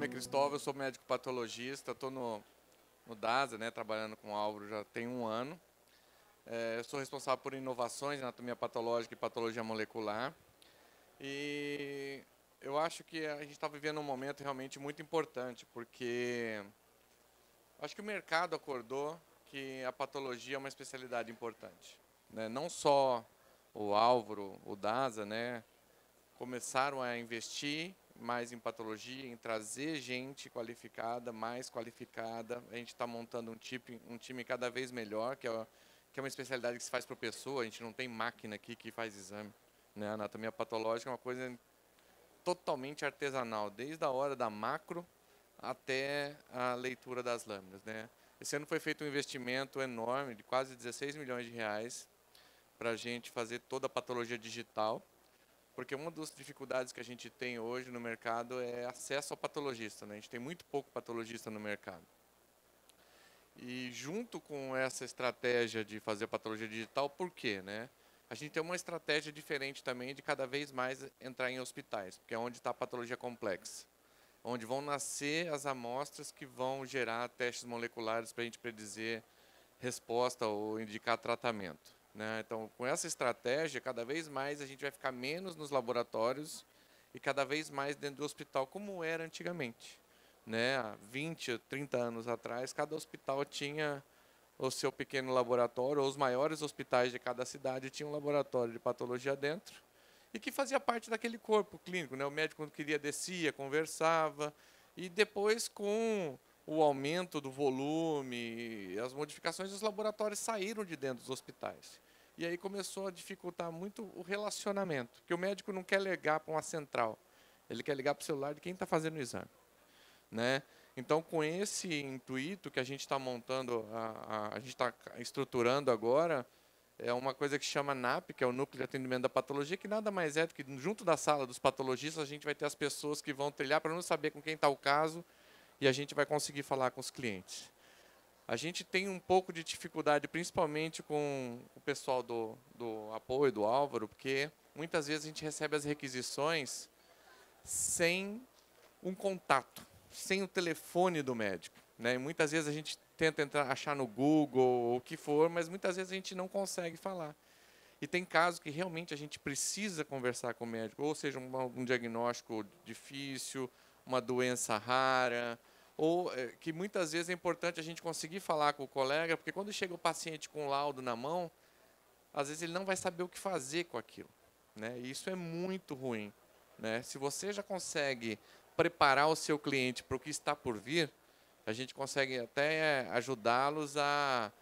nome é Cristóvão, eu sou médico patologista, estou no DASA, né, trabalhando com o Álvaro já tem um ano. Eu sou responsável por inovações em anatomia patológica e patologia molecular. E eu acho que a gente está vivendo um momento realmente muito importante, porque acho que o mercado acordou que a patologia é uma especialidade importante, né? Não só o Álvaro, o DASA, né, começaram a investir mais em patologia, em trazer gente qualificada, mais qualificada. A gente está montando um time cada vez melhor, que é uma especialidade que se faz por pessoa. A gente não tem máquina aqui que faz exame, né? A anatomia patológica é uma coisa totalmente artesanal, desde a hora da macro até a leitura das lâminas, né? Esse ano foi feito um investimento enorme de quase 16 milhões de reais para a gente fazer toda a patologia digital, porque uma das dificuldades que a gente tem hoje no mercado é acesso ao patologista, né? A gente tem muito pouco patologista no mercado. E junto com essa estratégia de fazer patologia digital, por quê, né? A gente tem uma estratégia diferente também de cada vez mais entrar em hospitais, porque é onde está a patologia complexa, onde vão nascer as amostras que vão gerar testes moleculares para a gente predizer resposta ou indicar tratamento, né? Então, com essa estratégia, cada vez mais a gente vai ficar menos nos laboratórios e cada vez mais dentro do hospital, como era antigamente, né? Há 20, 30 anos atrás, cada hospital tinha o seu pequeno laboratório, ou os maiores hospitais de cada cidade tinham um laboratório de patologia dentro, e que fazia parte daquele corpo clínico, né? O médico, quando queria, descia, conversava, e depois, com o aumento do volume, as modificações, os laboratórios saíram de dentro dos hospitais. E aí começou a dificultar muito o relacionamento, porque o médico não quer ligar para uma central, ele quer ligar para o celular de quem está fazendo o exame, né? Então, com esse intuito que a gente está montando, a gente está estruturando agora, é uma coisa que chama NAP, que é o Núcleo de Atendimento da Patologia, que nada mais é do que, junto da sala dos patologistas, a gente vai ter as pessoas que vão trilhar para não saber com quem está o caso, e a gente vai conseguir falar com os clientes. A gente tem um pouco de dificuldade, principalmente com o pessoal do apoio, do Álvaro, porque muitas vezes a gente recebe as requisições sem um contato, sem o telefone do médico, né? E muitas vezes a gente tenta achar no Google ou o que for, mas muitas vezes a gente não consegue falar. E tem casos que realmente a gente precisa conversar com o médico, ou seja, um diagnóstico difícil, uma doença rara, ou que muitas vezes é importante a gente conseguir falar com o colega, porque quando chega o paciente com o laudo na mão, às vezes ele não vai saber o que fazer com aquilo, né? E isso é muito ruim, né? Se você já consegue preparar o seu cliente para o que está por vir, a gente consegue até ajudá-los a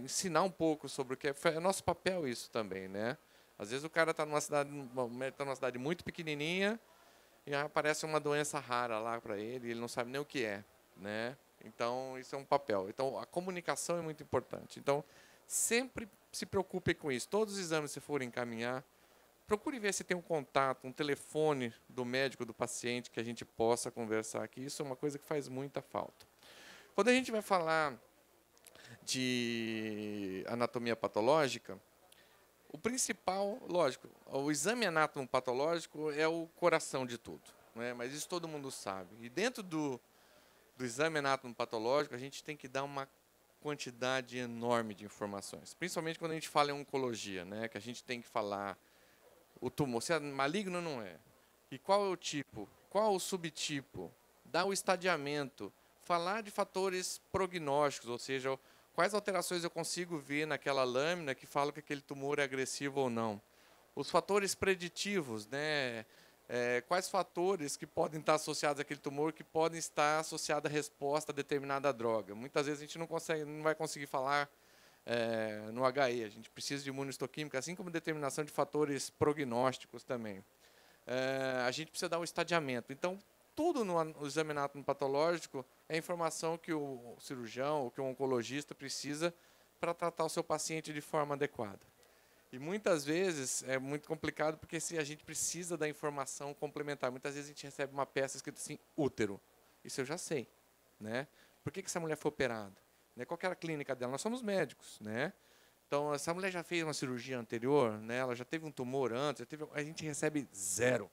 ensinar um pouco sobre o que é nosso papel isso também, né? Às vezes o cara está numa cidade muito pequenininha e aparece uma doença rara lá para ele e ele não sabe nem o que é, né? Então, isso é um papel. Então, a comunicação é muito importante. Então, sempre se preocupe com isso. Todos os exames que você for encaminhar, procure ver se tem um contato, um telefone do médico, do paciente, que a gente possa conversar aqui. Isso é uma coisa que faz muita falta. Quando a gente vai falar de anatomia patológica, o principal, lógico, o exame anatomopatológico é o coração de tudo, né? Mas isso todo mundo sabe. E dentro do exame anatomopatológico, a gente tem que dar uma quantidade enorme de informações, principalmente quando a gente fala em oncologia, né? Que a gente tem que falar o tumor, se é maligno ou não é, e qual é o tipo, qual o subtipo, dar o estadiamento, falar de fatores prognósticos, ou seja, quais alterações eu consigo ver naquela lâmina que fala que aquele tumor é agressivo ou não. Os fatores preditivos, né? Quais fatores que podem estar associados àquele tumor que podem estar associados à resposta a determinada droga. Muitas vezes a gente não vai conseguir falar no HE, a gente precisa de imunohistoquímica, assim como determinação de fatores prognósticos também. A gente precisa dar um estadiamento. Então, tudo no exame anatomopatológico é informação que o cirurgião ou que o oncologista precisa para tratar o seu paciente de forma adequada. E muitas vezes é muito complicado porque se a gente precisa da informação complementar. Muitas vezes a gente recebe uma peça escrita assim, útero. Isso eu já sei, né? Por que essa mulher foi operada? Né? Qual que era a clínica dela? Nós somos médicos, né? Então, essa mulher já fez uma cirurgia anterior, né? Ela já teve um tumor antes, a gente recebe zero.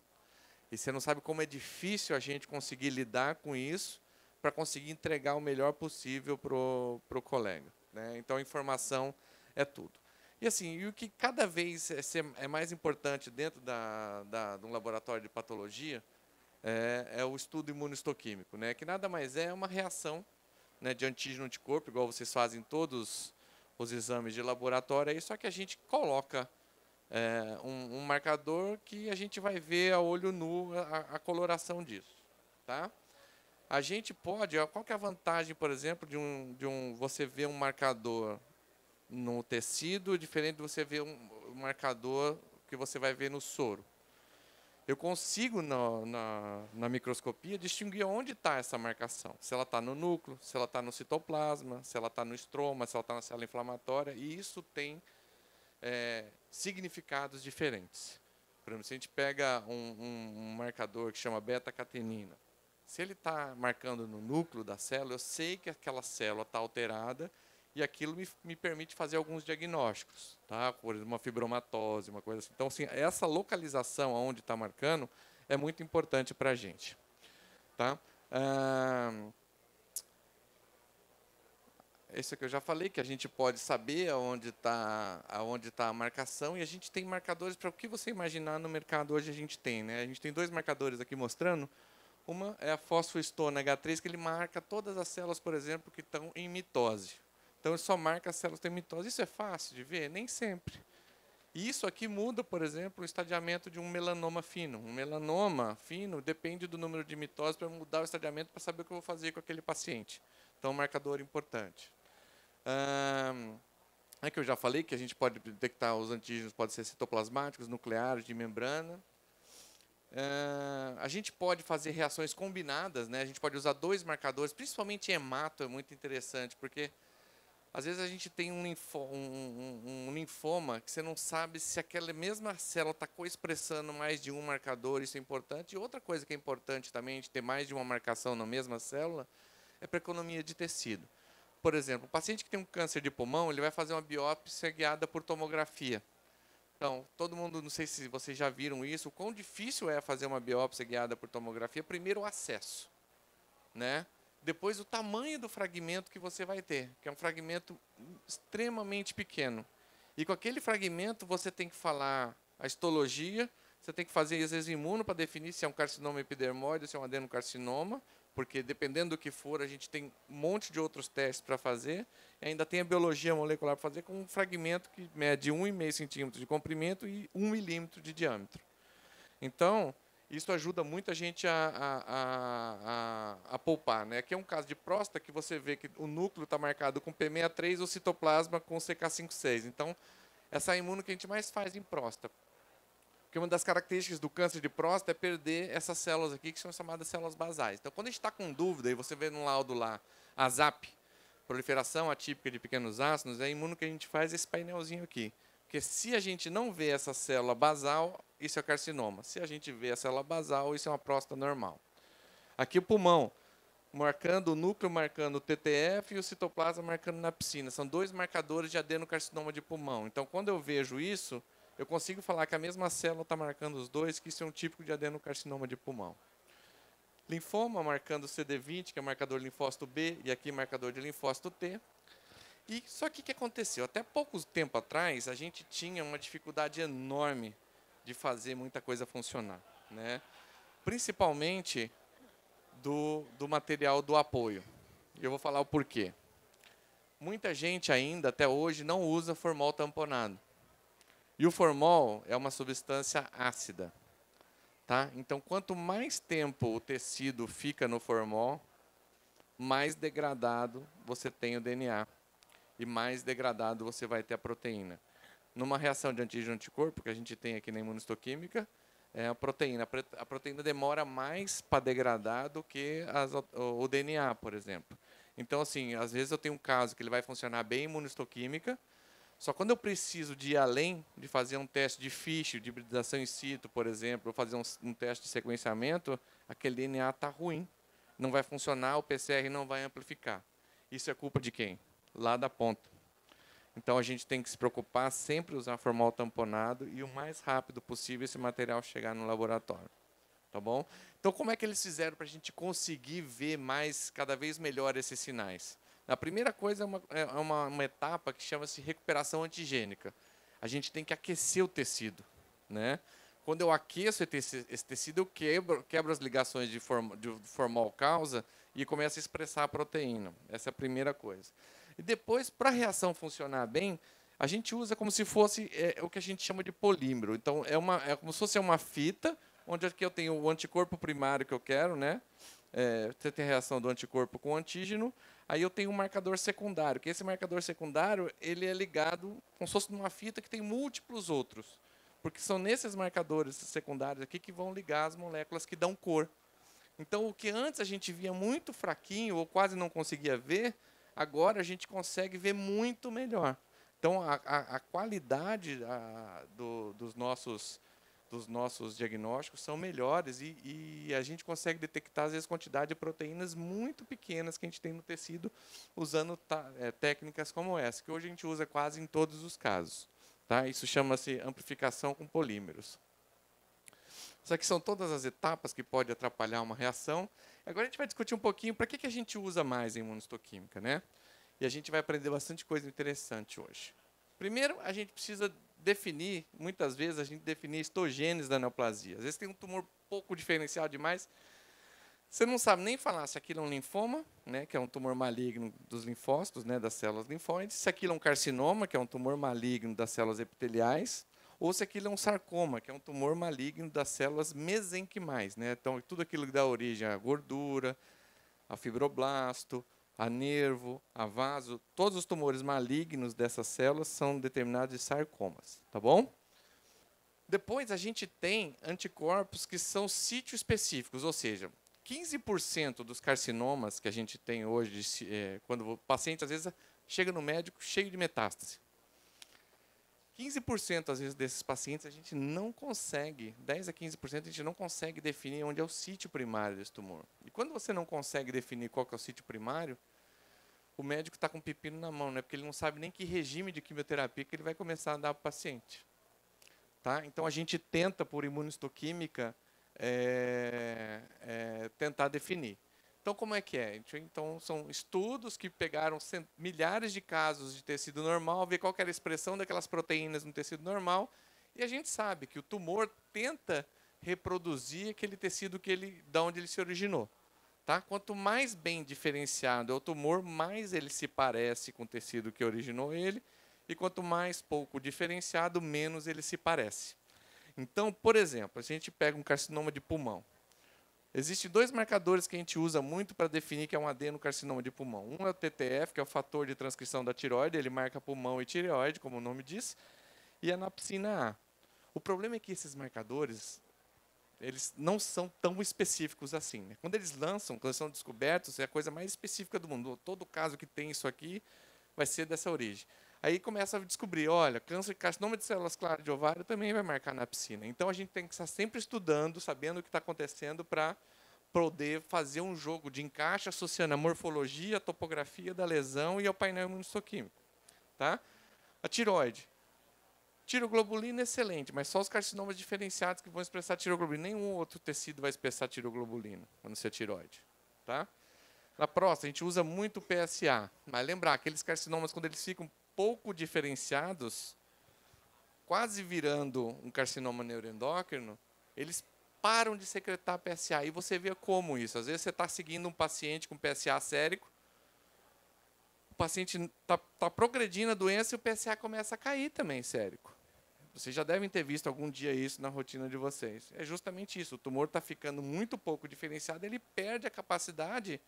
E você não sabe como é difícil a gente conseguir lidar com isso para conseguir entregar o melhor possível para o colega, né? Então, a informação é tudo. E assim, e o que cada vez é mais importante dentro de um laboratório de patologia é o estudo imunohistoquímico, né? Que nada mais é uma reação, né, de antígeno-anticorpo, igual vocês fazem todos os exames de laboratório, aí, só que a gente coloca um marcador que a gente vai ver a olho nu a coloração disso, tá? A gente pode, qual que é a vantagem, por exemplo, você ver um marcador no tecido, diferente de você ver um marcador que você vai ver no soro? Eu consigo, na microscopia, distinguir onde está essa marcação. Se ela está no núcleo, se ela está no citoplasma, se ela está no estroma, se ela está na célula inflamatória, e isso tem significados diferentes. Por exemplo, se a gente pega um marcador que chama beta-catenina, se ele está marcando no núcleo da célula, eu sei que aquela célula está alterada e aquilo me permite fazer alguns diagnósticos, tá? Por exemplo, uma fibromatose, uma coisa assim. Então, assim, essa localização onde está marcando é muito importante para a gente, tá? Esse aqui eu já falei, que a gente pode saber aonde está a marcação, e a gente tem marcadores para o que você imaginar no mercado hoje a gente tem, né? A gente tem dois marcadores aqui mostrando. Uma é a fosfoestona H3, que ele marca todas as células, por exemplo, que estão em mitose. Então, ele só marca as células que têm mitose. Isso é fácil de ver? Nem sempre. E isso aqui muda, por exemplo, o estadiamento de um melanoma fino. Um melanoma fino depende do número de mitose para mudar o estadiamento, para saber o que eu vou fazer com aquele paciente. Então, um marcador importante. Aqui eu já falei que a gente pode detectar os antígenos, podem ser citoplasmáticos, nucleares, de membrana. A gente pode fazer reações combinadas, né? A gente pode usar dois marcadores, principalmente hemato é muito interessante, porque às vezes a gente tem um linfoma que você não sabe se aquela mesma célula está coexpressando mais de um marcador, isso é importante. E outra coisa que é importante também, de ter mais de uma marcação na mesma célula, é para economia de tecido. Por exemplo, o paciente que tem um câncer de pulmão, ele vai fazer uma biópsia guiada por tomografia. Então, todo mundo, não sei se vocês já viram isso, o quão difícil é fazer uma biópsia guiada por tomografia. Primeiro, o acesso, né? Depois, o tamanho do fragmento que você vai ter, que é um fragmento extremamente pequeno. E com aquele fragmento, você tem que falar a histologia, você tem que fazer exame imuno para definir se é um carcinoma epidermoide ou se é um adenocarcinoma, porque dependendo do que for, a gente tem um monte de outros testes para fazer. E ainda tem a biologia molecular para fazer com um fragmento que mede 1,5 centímetro de comprimento e 1 milímetro de diâmetro. Então, isso ajuda muito a gente a poupar, né? Aqui é um caso de próstata que você vê que o núcleo está marcado com P63, o citoplasma com CK56. Então, essa é a imuno que a gente mais faz em próstata. Porque uma das características do câncer de próstata é perder essas células aqui, que são chamadas células basais. Então, quando a gente está com dúvida, e você vê no laudo lá, a ZAP, proliferação atípica de pequenos ácidos, é imuno que a gente faz esse painelzinho aqui. Porque se a gente não vê essa célula basal, isso é carcinoma. Se a gente vê a célula basal, isso é uma próstata normal. Aqui o pulmão, marcando o núcleo, marcando o TTF e o citoplasma marcando na piscina. São dois marcadores de adenocarcinoma de pulmão. Então, quando eu vejo isso, eu consigo falar que a mesma célula está marcando os dois, que isso é um típico de adenocarcinoma de pulmão. Linfoma, marcando o CD20, que é marcador de linfócito B, e aqui marcador de linfócito T. E só que o que aconteceu? Até pouco tempo atrás, a gente tinha uma dificuldade enorme de fazer muita coisa funcionar, né? Principalmente do material do apoio. Eu vou falar o porquê. Muita gente ainda, até hoje, não usa formol tamponado. E o formol é uma substância ácida. Tá? Então, quanto mais tempo o tecido fica no formol, mais degradado você tem o DNA. E mais degradado você vai ter a proteína. Numa reação de antígeno-anticorpo, que a gente tem aqui na imunohistoquímica, a proteína. A proteína demora mais para degradar do que o DNA, por exemplo. Então, assim, às vezes eu tenho um caso que ele vai funcionar bem em imunohistoquímica, só quando eu preciso de ir além, de fazer um teste de Fischer, de hibridização in situ, por exemplo, ou fazer um teste de sequenciamento, aquele DNA está ruim. Não vai funcionar, o PCR não vai amplificar. Isso é culpa de quem? Lá da ponta. Então, a gente tem que se preocupar sempre usar formol tamponado e o mais rápido possível esse material chegar no laboratório. tá bom? Então, como é que eles fizeram para a gente conseguir ver mais, cada vez melhor esses sinais? A primeira coisa é uma etapa que chama-se recuperação antigênica. A gente tem que aquecer o tecido, né? Quando eu aqueço esse tecido, eu quebro as ligações de formal causa e começo a expressar a proteína. Essa é a primeira coisa. E depois, para a reação funcionar bem, a gente usa como se fosse o que a gente chama de polímero. Então, é como se fosse uma fita, onde aqui eu tenho o anticorpo primário que eu quero, né? Você tem a reação do anticorpo com o antígeno. Aí eu tenho um marcador secundário, que esse marcador secundário ele é ligado como se fosse numa fita que tem múltiplos outros. Porque são nesses marcadores secundários aqui que vão ligar as moléculas que dão cor. Então, o que antes a gente via muito fraquinho ou quase não conseguia ver, agora a gente consegue ver muito melhor. Então, a qualidade dos nossos diagnósticos são melhores e a gente consegue detectar, às vezes, quantidade de proteínas muito pequenas que a gente tem no tecido usando técnicas como essa, que hoje a gente usa quase em todos os casos. Tá? Isso chama-se amplificação com polímeros. Isso aqui são todas as etapas que podem atrapalhar uma reação. Agora a gente vai discutir um pouquinho para que a gente usa mais a imunistoquímica, né? E a gente vai aprender bastante coisa interessante hoje. Primeiro, a gente precisa definir, muitas vezes, a gente define a histogênese da neoplasia. Às vezes tem um tumor pouco diferencial demais, você não sabe nem falar se aquilo é um linfoma, né, que é um tumor maligno dos linfócitos, né, das células linfóides, se aquilo é um carcinoma, que é um tumor maligno das células epiteliais, ou se aquilo é um sarcoma, que é um tumor maligno das células mesenquimais, né? Então, tudo aquilo que dá origem à gordura, a fibroblasto, a nervo, a vaso, todos os tumores malignos dessas células são determinados de sarcomas, tá bom? Depois a gente tem anticorpos que são sítio específicos, ou seja, 15% dos carcinomas que a gente tem hoje, quando o paciente às vezes chega no médico cheio de metástase. 15% às vezes desses pacientes a gente não consegue, 10 a 15% a gente não consegue definir onde é o sítio primário desse tumor. E quando você não consegue definir qual que é o sítio primário, o médico está com o pepino na mão, né? Porque ele não sabe nem que regime de quimioterapia que ele vai começar a dar para o paciente. Tá? Então a gente tenta, por imunistoquímica, tentar definir. Então, como é que é? Então, são estudos que pegaram milhares de casos de tecido normal, ver qual que era a expressão daquelas proteínas no tecido normal, e a gente sabe que o tumor tenta reproduzir aquele tecido da onde ele se originou. Tá? Quanto mais bem diferenciado é o tumor, mais ele se parece com o tecido que originou ele, e quanto mais pouco diferenciado, menos ele se parece. Então, por exemplo, a gente pega um carcinoma de pulmão. Existem dois marcadores que a gente usa muito para definir que é um adenocarcinoma de pulmão. Um é o TTF, que é o fator de transcrição da tireoide, ele marca pulmão e tireoide, como o nome diz, e a anapsina A. O problema é que esses marcadores, eles não são tão específicos assim, né? Quando eles lançam, quando eles são descobertos, é a coisa mais específica do mundo. Todo caso que tem isso aqui vai ser dessa origem. Aí começa a descobrir, olha, câncer de carcinoma de células claras de ovário também vai marcar na piscina. Então a gente tem que estar sempre estudando, sabendo o que está acontecendo para poder fazer um jogo de encaixe associando a morfologia, a topografia da lesão e ao painel imunistoquímico. Tá? A tireoide. Tiroglobulina é excelente, mas só os carcinomas diferenciados que vão expressar tiroglobulina. Nenhum outro tecido vai expressar tiroglobulina quando você é tireoide. Tá? Na próstata, a gente usa muito o PSA. Mas lembrar, aqueles carcinomas, quando eles ficam pouco diferenciados, quase virando um carcinoma neuroendócrino, eles param de secretar PSA. E você vê como isso. Às vezes você está seguindo um paciente com PSA sérico, o paciente está progredindo a doença e o PSA começa a cair também sérico. Vocês já devem ter visto algum dia isso na rotina de vocês. É justamente isso. O tumor está ficando muito pouco diferenciado, ele perde a capacidade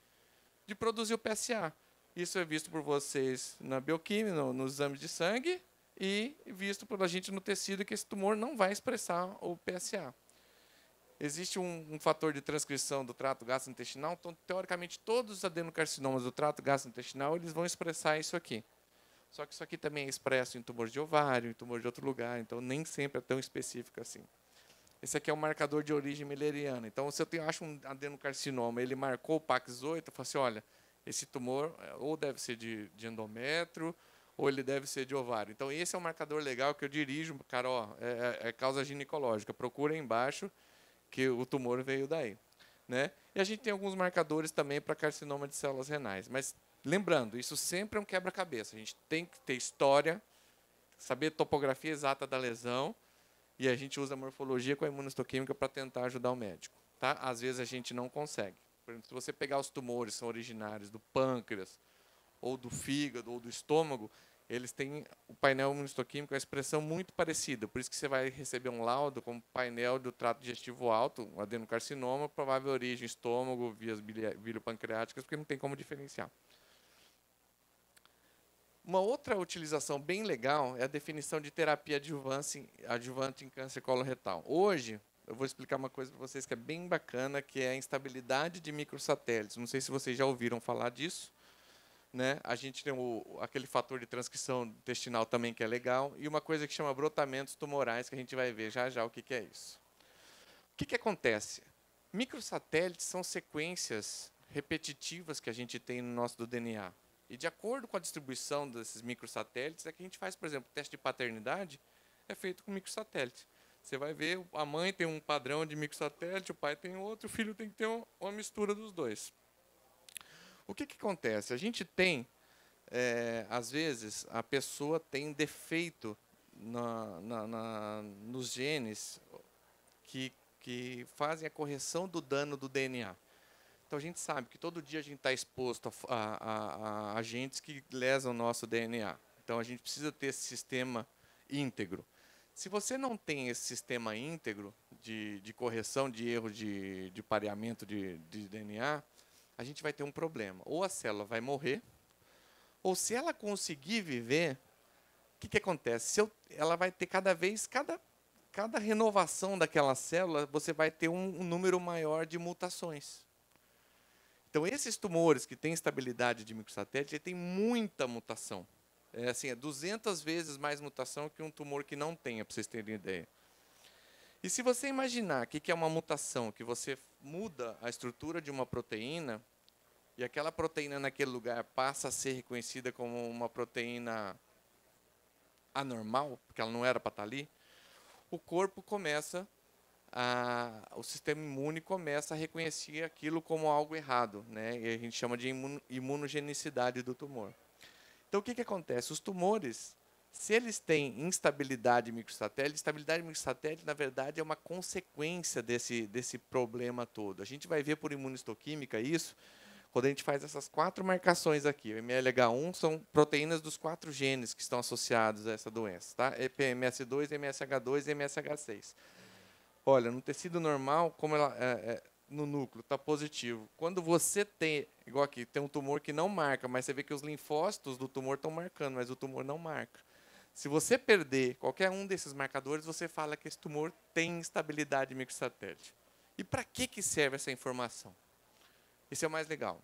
de produzir o PSA. Isso é visto por vocês na bioquímica, nos exames de sangue, e visto pela gente no tecido que esse tumor não vai expressar o PSA. Existe um fator de transcrição do trato gastrointestinal, então, teoricamente, todos os adenocarcinomas do trato gastrointestinal eles vão expressar isso aqui. Só que isso aqui também é expresso em tumor de ovário, em tumor de outro lugar, então nem sempre é tão específico assim. Esse aqui é um marcador de origem milleriana. Então, se eu acho um adenocarcinoma, ele marcou o PAX8, eu falo assim, olha, esse tumor ou deve ser de endométrio, ou ele deve ser de ovário. Então, esse é um marcador legal que eu dirijo, cara, ó, é causa ginecológica. Procura aí embaixo, que o tumor veio daí, né? E a gente tem alguns marcadores também para carcinoma de células renais. Mas, lembrando, isso sempre é um quebra-cabeça. A gente tem que ter história, saber a topografia exata da lesão, e a gente usa a morfologia com a imunistoquímica para tentar ajudar o médico. Tá? Às vezes a gente não consegue. Por exemplo, se você pegar os tumores que são originários do pâncreas, ou do fígado, ou do estômago, eles têm o painel imunistoquímico, a expressão muito parecida. Por isso que você vai receber um laudo como painel do trato digestivo alto, um adenocarcinoma, provável origem estômago, vias biliopancreáticas, porque não tem como diferenciar. Uma outra utilização bem legal é a definição de terapia adjuvante em câncer coloretal. Hoje, eu vou explicar uma coisa para vocês que é bem bacana, que é a instabilidade de microsatélites. Não sei se vocês já ouviram falar disso. Né? A gente tem aquele fator de transcrição intestinal também que é legal, e uma coisa que chama brotamentos tumorais, que a gente vai ver já já o que é isso. O que acontece? Microsatélites são sequências repetitivas que a gente tem no nosso DNA. E de acordo com a distribuição desses microsatélites, é que a gente faz, por exemplo, o teste de paternidade é feito com microsatélite. Você vai ver, a mãe tem um padrão de microsatélite, o pai tem outro, o filho tem que ter uma mistura dos dois. O que acontece? A gente tem, às vezes, a pessoa tem defeito nos genes que fazem a correção do dano do DNA. Então, a gente sabe que todo dia a gente está exposto a agentes que lesam o nosso DNA. Então, a gente precisa ter esse sistema íntegro. Se você não tem esse sistema íntegro de correção de erro de pareamento de DNA, a gente vai ter um problema. Ou a célula vai morrer, ou se ela conseguir viver, o que acontece? Ela vai ter cada renovação daquela célula, você vai ter um número maior de mutações. Então, esses tumores que têm estabilidade de microsatélite, ele tem muita mutação. É 200 vezes mais mutação que um tumor que não tenha, para vocês terem ideia. E se você imaginar que é uma mutação, que você muda a estrutura de uma proteína, e aquela proteína naquele lugar passa a ser reconhecida como uma proteína anormal, porque ela não era para estar ali, o corpo o sistema imune começa a reconhecer aquilo como algo errado, né? E a gente chama de imunogenicidade do tumor. Então, o que acontece? Os tumores, se eles têm instabilidade microsatélite, estabilidade microsatélite, na verdade, é uma consequência desse problema todo. A gente vai ver por imunistoquímica isso, quando a gente faz essas 4 marcações aqui. O MLH1 são proteínas dos 4 genes que estão associados a essa doença. Tá? EPMS2, MSH2 e MSH6. Olha, no tecido normal, como ela no núcleo, está positivo. Quando você tem, igual aqui, tem um tumor que não marca, mas você vê que os linfócitos do tumor estão marcando, mas o tumor não marca. Se você perder qualquer um desses marcadores, você fala que esse tumor tem instabilidade microsatélite. E para que serve essa informação? Esse é o mais legal.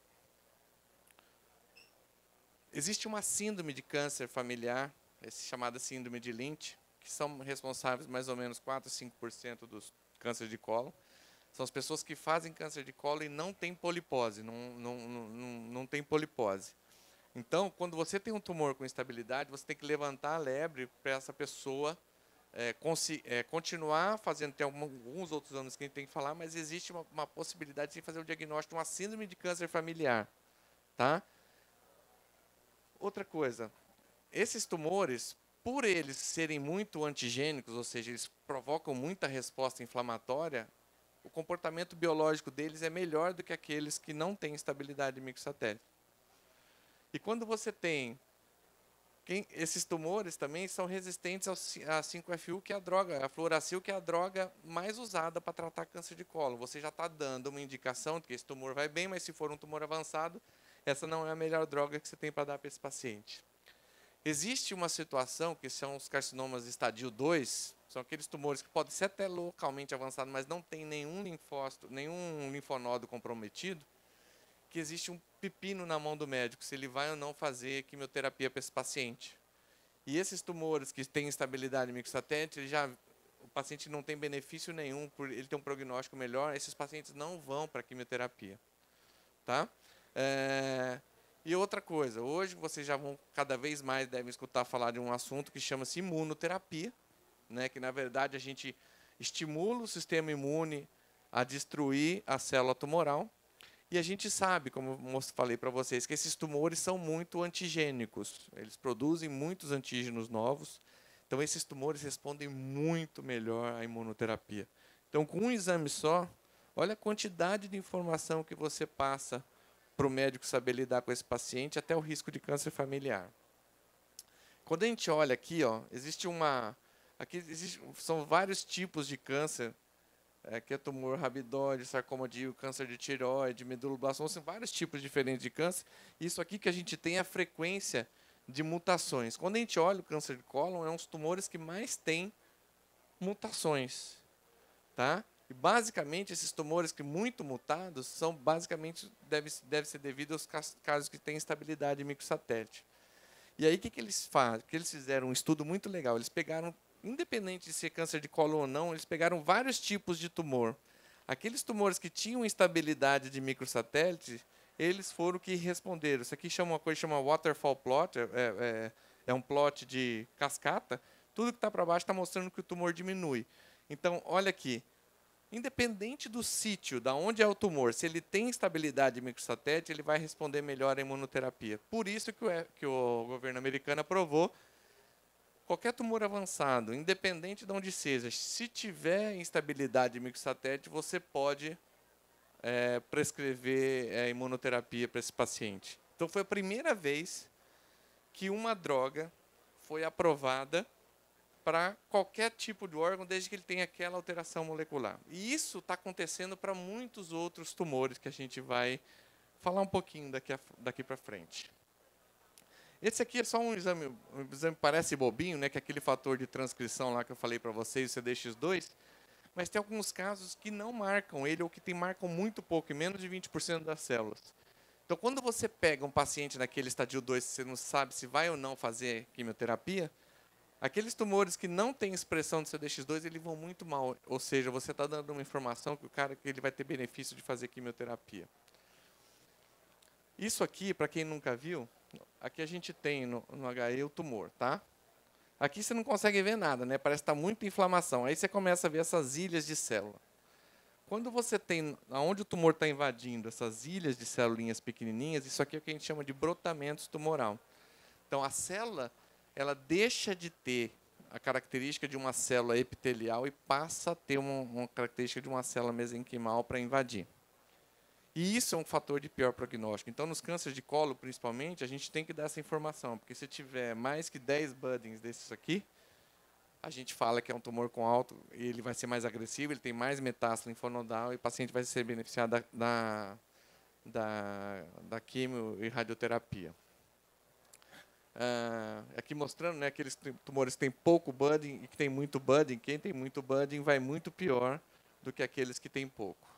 Existe uma síndrome de câncer familiar, chamada síndrome de Lynch, que são responsáveis mais ou menos 4 a 5% dos cânceres de colo. São as pessoas que fazem câncer de colo e não têm polipose, não tem polipose. Então, quando você tem um tumor com instabilidade, você tem que levantar a lebre para essa pessoa continuar fazendo. Tem alguns outros anos que a gente tem que falar, mas existe uma possibilidade de fazer o diagnóstico de uma síndrome de câncer familiar. Tá? Outra coisa, esses tumores, por eles serem muito antigênicos, ou seja, eles provocam muita resposta inflamatória, o comportamento biológico deles é melhor do que aqueles que não têm estabilidade microsatélite. E quando você tem... esses tumores também são resistentes a 5-FU, que é a droga, a fluoracil, que é a droga mais usada para tratar câncer de colo. Você já está dando uma indicação de que esse tumor vai bem, mas se for um tumor avançado, essa não é a melhor droga que você tem para dar para esse paciente. Existe uma situação que são os carcinomas de estadio 2, são aqueles tumores que podem ser até localmente avançados, mas não tem nenhum linfócito, nenhum linfonodo comprometido, que existe um pepino na mão do médico, se ele vai ou não fazer quimioterapia para esse paciente. E esses tumores que têm instabilidade microsatélite, o paciente não tem benefício nenhum, ele tem um prognóstico melhor, esses pacientes não vão para a quimioterapia. Tá? E outra coisa, hoje vocês já vão cada vez mais devem escutar falar de um assunto que chama-se imunoterapia, né, que na verdade a gente estimula o sistema imune a destruir a célula tumoral. E a gente sabe, como eu falei para vocês, que esses tumores são muito antigênicos. Eles produzem muitos antígenos novos. Então, esses tumores respondem muito melhor à imunoterapia. Então, com um exame só, olha a quantidade de informação que você passa para o médico saber lidar com esse paciente, até o risco de câncer familiar. Quando a gente olha aqui, ó, são vários tipos de câncer, que é tumor rabidoide, sarcoma de câncer de tireoide, meduloblastoma, são vários tipos diferentes de câncer. Isso aqui que a gente tem é a frequência de mutações. Quando a gente olha o câncer de cólon, é um dos tumores que mais tem mutações, tá? E basicamente esses tumores que muito mutados são basicamente deve ser devido aos casos que têm instabilidade microsatélite. E aí o que eles fazem? Que eles fizeram um estudo muito legal. Eles pegaram, independente de ser câncer de cólon ou não, eles pegaram vários tipos de tumor. Aqueles tumores que tinham instabilidade de microsatélite, eles foram que responderam. Isso aqui chama uma coisa que chama waterfall plot, é um plot de cascata. Tudo que está para baixo está mostrando que o tumor diminui. Então, olha aqui. Independente do sítio, da onde é o tumor, se ele tem estabilidade de microsatélite, ele vai responder melhor à imunoterapia. Por isso que o governo americano aprovou qualquer tumor avançado, independente de onde seja, se tiver instabilidade de microsatélite, você pode prescrever imunoterapia para esse paciente. Então, foi a primeira vez que uma droga foi aprovada para qualquer tipo de órgão, desde que ele tenha aquela alteração molecular. E isso está acontecendo para muitos outros tumores que a gente vai falar um pouquinho daqui para frente. Esse aqui é só um exame que parece bobinho, né, que é aquele fator de transcrição lá que eu falei para vocês, o CDX2, mas tem alguns casos que não marcam ele ou que marcam muito pouco, em menos de 20% das células. Então, quando você pega um paciente naquele estadio 2, você não sabe se vai ou não fazer quimioterapia, aqueles tumores que não têm expressão do CDX2, eles vão muito mal. Ou seja, você está dando uma informação que ele vai ter benefício de fazer quimioterapia. Isso aqui, para quem nunca viu, aqui a gente tem no HE o tumor, tá? Aqui você não consegue ver nada, né? Parece que está muita inflamação. Aí você começa a ver essas ilhas de célula. Quando você tem, onde o tumor está invadindo essas ilhas de celulinhas pequenininhas, isso aqui é o que a gente chama de brotamentos tumoral. Então, a célula, ela deixa de ter a característica de uma célula epitelial e passa a ter uma característica de uma célula mesenquimal para invadir. E isso é um fator de pior prognóstico. Então, nos cânceres de colo, principalmente, a gente tem que dar essa informação, porque se tiver mais que 10 buddings desses aqui, a gente fala que é um tumor com alto, e ele vai ser mais agressivo, ele tem mais metástase linfonodal, e o paciente vai ser beneficiado da quimio e radioterapia. Aqui mostrando, né, aqueles tumores que têm pouco budding e que tem muito budding. Quem tem muito budding vai muito pior do que aqueles que têm pouco.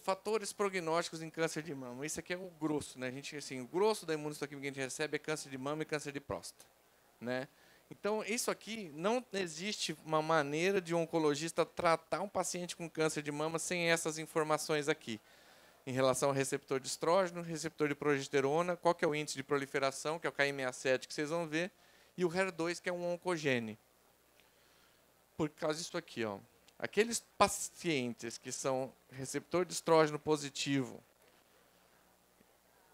Fatores prognósticos em câncer de mama. Isso aqui é o grosso, né? O grosso da imunohistoquímica que a gente recebe é câncer de mama e câncer de próstata, né? Então, isso aqui, não existe uma maneira de um oncologista tratar um paciente com câncer de mama sem essas informações aqui. Em relação ao receptor de estrógeno, receptor de progesterona, qual que é o índice de proliferação, que é o Ki67 que vocês vão ver, e o HER2, que é um oncogene. Por causa disso aqui, ó. Aqueles pacientes que são receptor de estrógeno positivo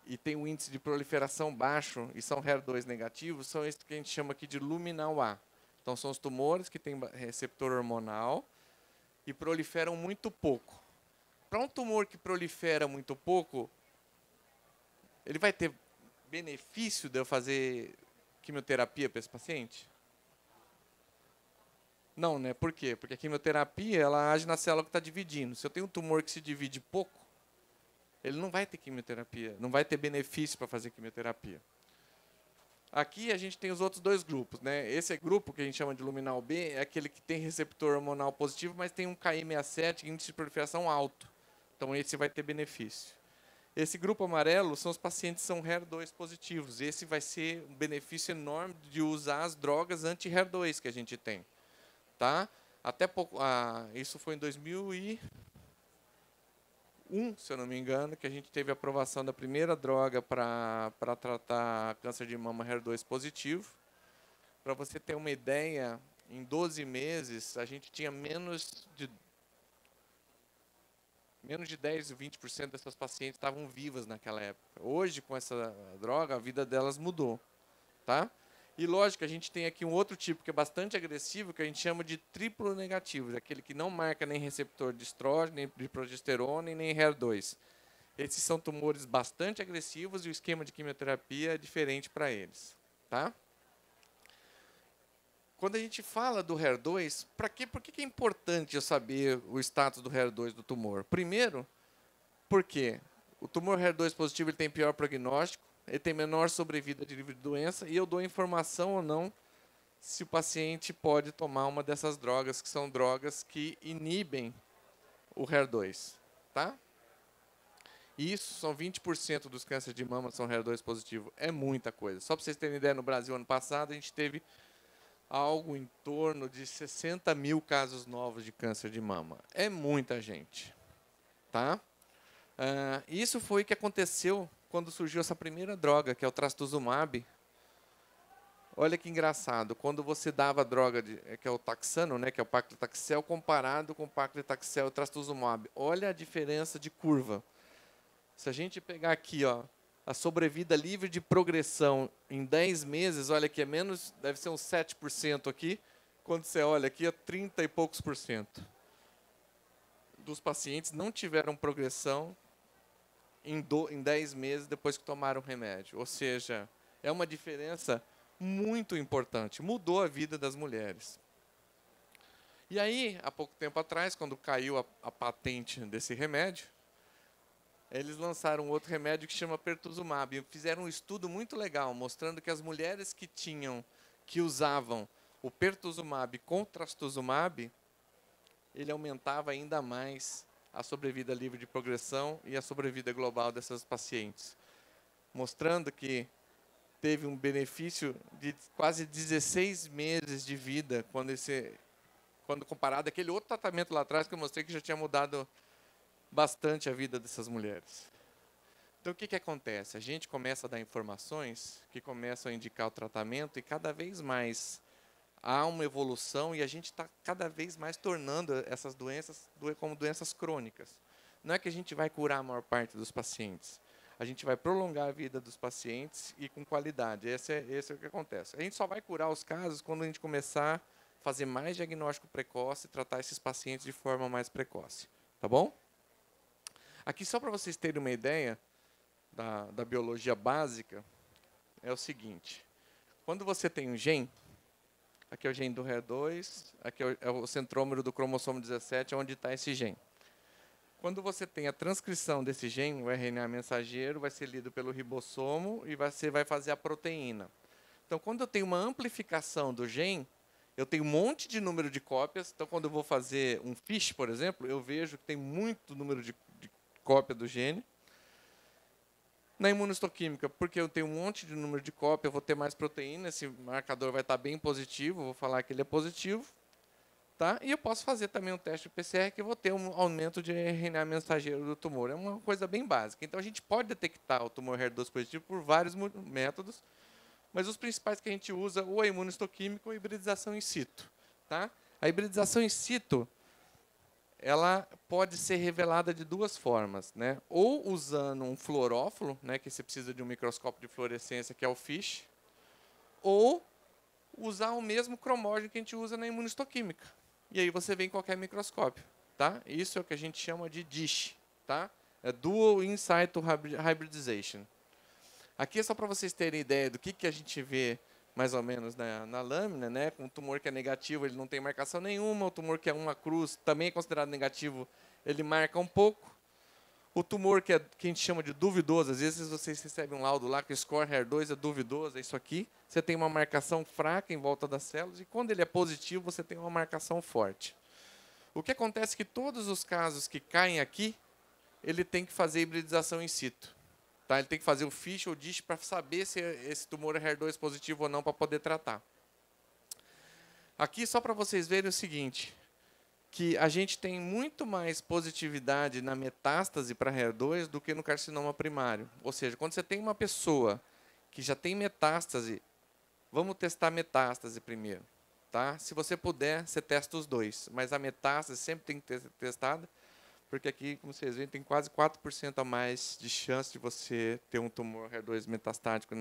e tem um índice de proliferação baixo e são HER2 negativos, são esses que a gente chama aqui de luminal A. Então, são os tumores que têm receptor hormonal e proliferam muito pouco. Para um tumor que prolifera muito pouco, ele vai ter benefício de eu fazer quimioterapia para esse paciente? Não, né? Por quê? Porque a quimioterapia ela age na célula que está dividindo. Se eu tenho um tumor que se divide pouco, ele não vai ter quimioterapia, não vai ter benefício para fazer quimioterapia. Aqui a gente tem os outros dois grupos, né? Esse grupo que a gente chama de luminal B é aquele que tem receptor hormonal positivo, mas tem um Ki67, índice de proliferação alto. Então, esse vai ter benefício. Esse grupo amarelo são os pacientes que são HER2 positivos. Esse vai ser um benefício enorme de usar as drogas anti-HER2 que a gente tem. Tá? Até pouco, isso foi em 2001, se eu não me engano, que a gente teve a aprovação da primeira droga para tratar câncer de mama HER2 positivo. Para você ter uma ideia, em 12 meses, a gente tinha menos de 10, 20% dessas pacientes estavam vivas naquela época. Hoje, com essa droga, a vida delas mudou, tá? E lógico, a gente tem aqui um outro tipo que é bastante agressivo, que a gente chama de triplo negativo, aquele que não marca nem receptor de estrógeno, nem de progesterona e nem HER2. Esses são tumores bastante agressivos e o esquema de quimioterapia é diferente para eles, tá? Quando a gente fala do HER2, por que é importante eu saber o status do HER2 do tumor? Primeiro, porque o tumor HER2 positivo ele tem pior prognóstico, ele tem menor sobrevida de livre de doença e eu dou informação ou não se o paciente pode tomar uma dessas drogas, que são drogas que inibem o HER2, tá? E isso são 20% dos cânceres de mama são HER2 positivo. É muita coisa. Só para vocês terem ideia, no Brasil, ano passado, a gente teve algo em torno de 60 mil casos novos de câncer de mama. É muita gente, tá? Isso foi o que aconteceu quando surgiu essa primeira droga, que é o trastuzumab. Olha que engraçado, quando você dava a droga, que é o taxano, né, que é o paclitaxel, comparado com o paclitaxel e trastuzumab. Olha a diferença de curva. Se a gente pegar aqui, ó, a sobrevida livre de progressão em 10 meses, olha que é menos, deve ser uns 7% aqui. Quando você olha aqui, é 30 e poucos por cento dos pacientes não tiveram progressão em 10 meses depois que tomaram o remédio. Ou seja, é uma diferença muito importante. Mudou a vida das mulheres. E aí, há pouco tempo atrás, quando caiu a patente desse remédio, eles lançaram outro remédio que chama pertuzumab. E fizeram um estudo muito legal, mostrando que as mulheres que usavam o pertuzumab com trastuzumab, ele aumentava ainda mais a sobrevida livre de progressão e a sobrevida global dessas pacientes, mostrando que teve um benefício de quase 16 meses de vida quando comparado àquele outro tratamento lá atrás que eu mostrei que já tinha mudado bastante a vida dessas mulheres. Então, o que acontece? A gente começa a dar informações que começam a indicar o tratamento e cada vez mais há uma evolução e a gente está cada vez mais tornando essas doenças como doenças crônicas. Não é que a gente vai curar a maior parte dos pacientes. A gente vai prolongar a vida dos pacientes e com qualidade. Esse é o que acontece. A gente só vai curar os casos quando a gente começar a fazer mais diagnóstico precoce e tratar esses pacientes de forma mais precoce. Tá bom? Aqui, só para vocês terem uma ideia da biologia básica, é o seguinte. Quando você tem um gene, aqui é o gene do HER2, aqui é o centrômero do cromossomo 17, onde está esse gene. Quando você tem a transcrição desse gene, o RNA mensageiro vai ser lido pelo ribossomo e você vai fazer a proteína. Então, quando eu tenho uma amplificação do gene, eu tenho um monte de número de cópias. Então, quando eu vou fazer um FISH, por exemplo, eu vejo que tem muito número de cópia do gene. Na imunohistoquímica, porque eu tenho um monte de número de cópia, eu vou ter mais proteína, esse marcador vai estar bem positivo, vou falar que ele é positivo. Tá? E eu posso fazer também um teste de PCR que eu vou ter um aumento de RNA mensageiro do tumor. É uma coisa bem básica. Então, a gente pode detectar o tumor HER2 positivo por vários métodos, mas os principais que a gente usa ou a imunohistoquímica ou a hibridização in situ. Tá? A hibridização in situ, ela pode ser revelada de duas formas, né? Ou usando um fluorófilo, né, que você precisa de um microscópio de fluorescência, que é o FISH, ou usar o mesmo cromógeno que a gente usa na imunohistoquímica. E aí você vê em qualquer microscópio, tá? Isso é o que a gente chama de DISH, tá? É Dual In Situ Hybridization. Aqui é só para vocês terem ideia do que a gente vê mais ou menos na lâmina, né? Com um tumor que é negativo, ele não tem marcação nenhuma. O tumor que é uma cruz, também é considerado negativo, ele marca um pouco. O tumor que a gente chama de duvidoso, às vezes vocês recebem um laudo lá que o score HER2 é duvidoso, é isso aqui. Você tem uma marcação fraca em volta das células e quando ele é positivo, você tem uma marcação forte. O que acontece é que todos os casos que caem aqui, ele tem que fazer hibridização in situ. Tá? Ele tem que fazer o FISH ou DISH para saber se esse tumor é HER2 positivo ou não para poder tratar. Aqui, só para vocês verem o seguinte, que a gente tem muito mais positividade na metástase para HER2 do que no carcinoma primário. Ou seja, quando você tem uma pessoa que já tem metástase, vamos testar metástase primeiro. Tá? Se você puder, você testa os dois. Mas a metástase sempre tem que ser testada, porque aqui, como vocês veem, tem quase 4% a mais de chance de você ter um tumor HER2 metastático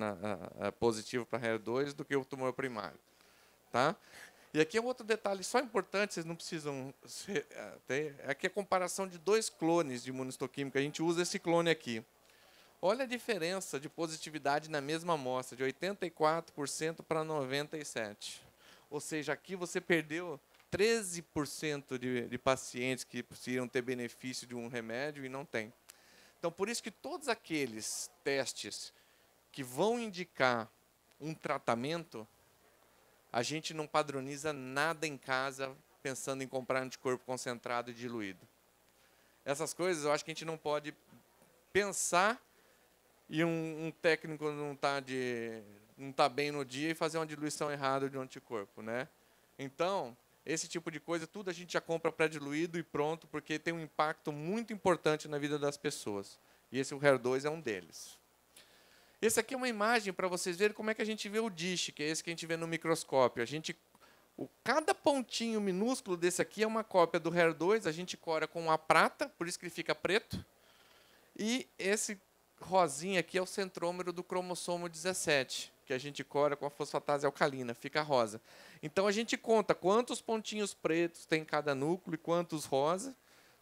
positivo para HER2 do que o tumor primário. Tá? E aqui é um outro detalhe só importante, vocês não precisam ter, é que a comparação de dois clones de imunistoquímica. A gente usa esse clone aqui. Olha a diferença de positividade na mesma amostra, de 84% para 97%. Ou seja, aqui você perdeu 13% de pacientes que iriam ter benefício de um remédio e não tem. Então, por isso que todos aqueles testes que vão indicar um tratamento, a gente não padroniza nada em casa pensando em comprar anticorpo concentrado e diluído. Essas coisas eu acho que a gente não pode pensar e um técnico não tá bem no dia e fazer uma diluição errada de um anticorpo, né? Então, esse tipo de coisa, tudo a gente já compra pré-diluído e pronto, porque tem um impacto muito importante na vida das pessoas. E esse o HER2 é um deles. Esse aqui é uma imagem para vocês verem como é que a gente vê o DISH, que é esse que a gente vê no microscópio. Cada pontinho minúsculo desse aqui é uma cópia do HER2, a gente cora com a prata, por isso que ele fica preto. E esse rosinha aqui é o centrômero do cromossomo 17, que a gente cora com a fosfatase alcalina, fica rosa. Então, a gente conta quantos pontinhos pretos tem em cada núcleo e quantos rosa,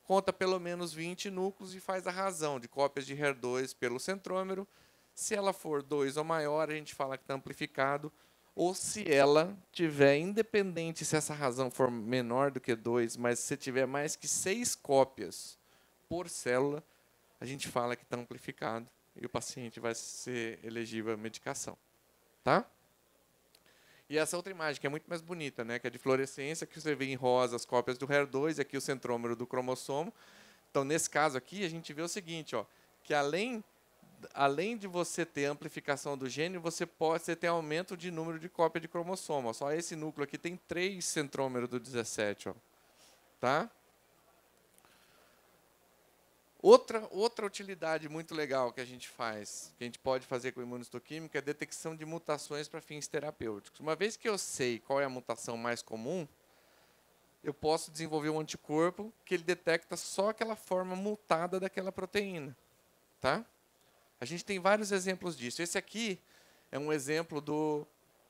conta pelo menos 20 núcleos e faz a razão de cópias de HER2 pelo centrômero. Se ela for 2 ou maior, a gente fala que está amplificado, ou se ela tiver, independente se essa razão for menor do que 2, mas se tiver mais que 6 cópias por célula, a gente fala que está amplificado e o paciente vai ser elegível à medicação. Tá? E essa outra imagem, que é muito mais bonita, né? Que é de fluorescência, que você vê em rosa as cópias do HER2, e aqui o centrômero do cromossomo. Então, nesse caso aqui, a gente vê o seguinte, ó, que além de você ter amplificação do gene, você ter aumento de número de cópia de cromossomo. Ó, só esse núcleo aqui tem 3 centrômeros do 17. Ó, tá? Outra utilidade muito legal que a gente faz, que a gente pode fazer com imunistoquímica, é a detecção de mutações para fins terapêuticos. Uma vez que eu sei qual é a mutação mais comum, eu posso desenvolver um anticorpo que ele detecta só aquela forma mutada daquela proteína. Tá? A gente tem vários exemplos disso. Esse aqui é um exemplo do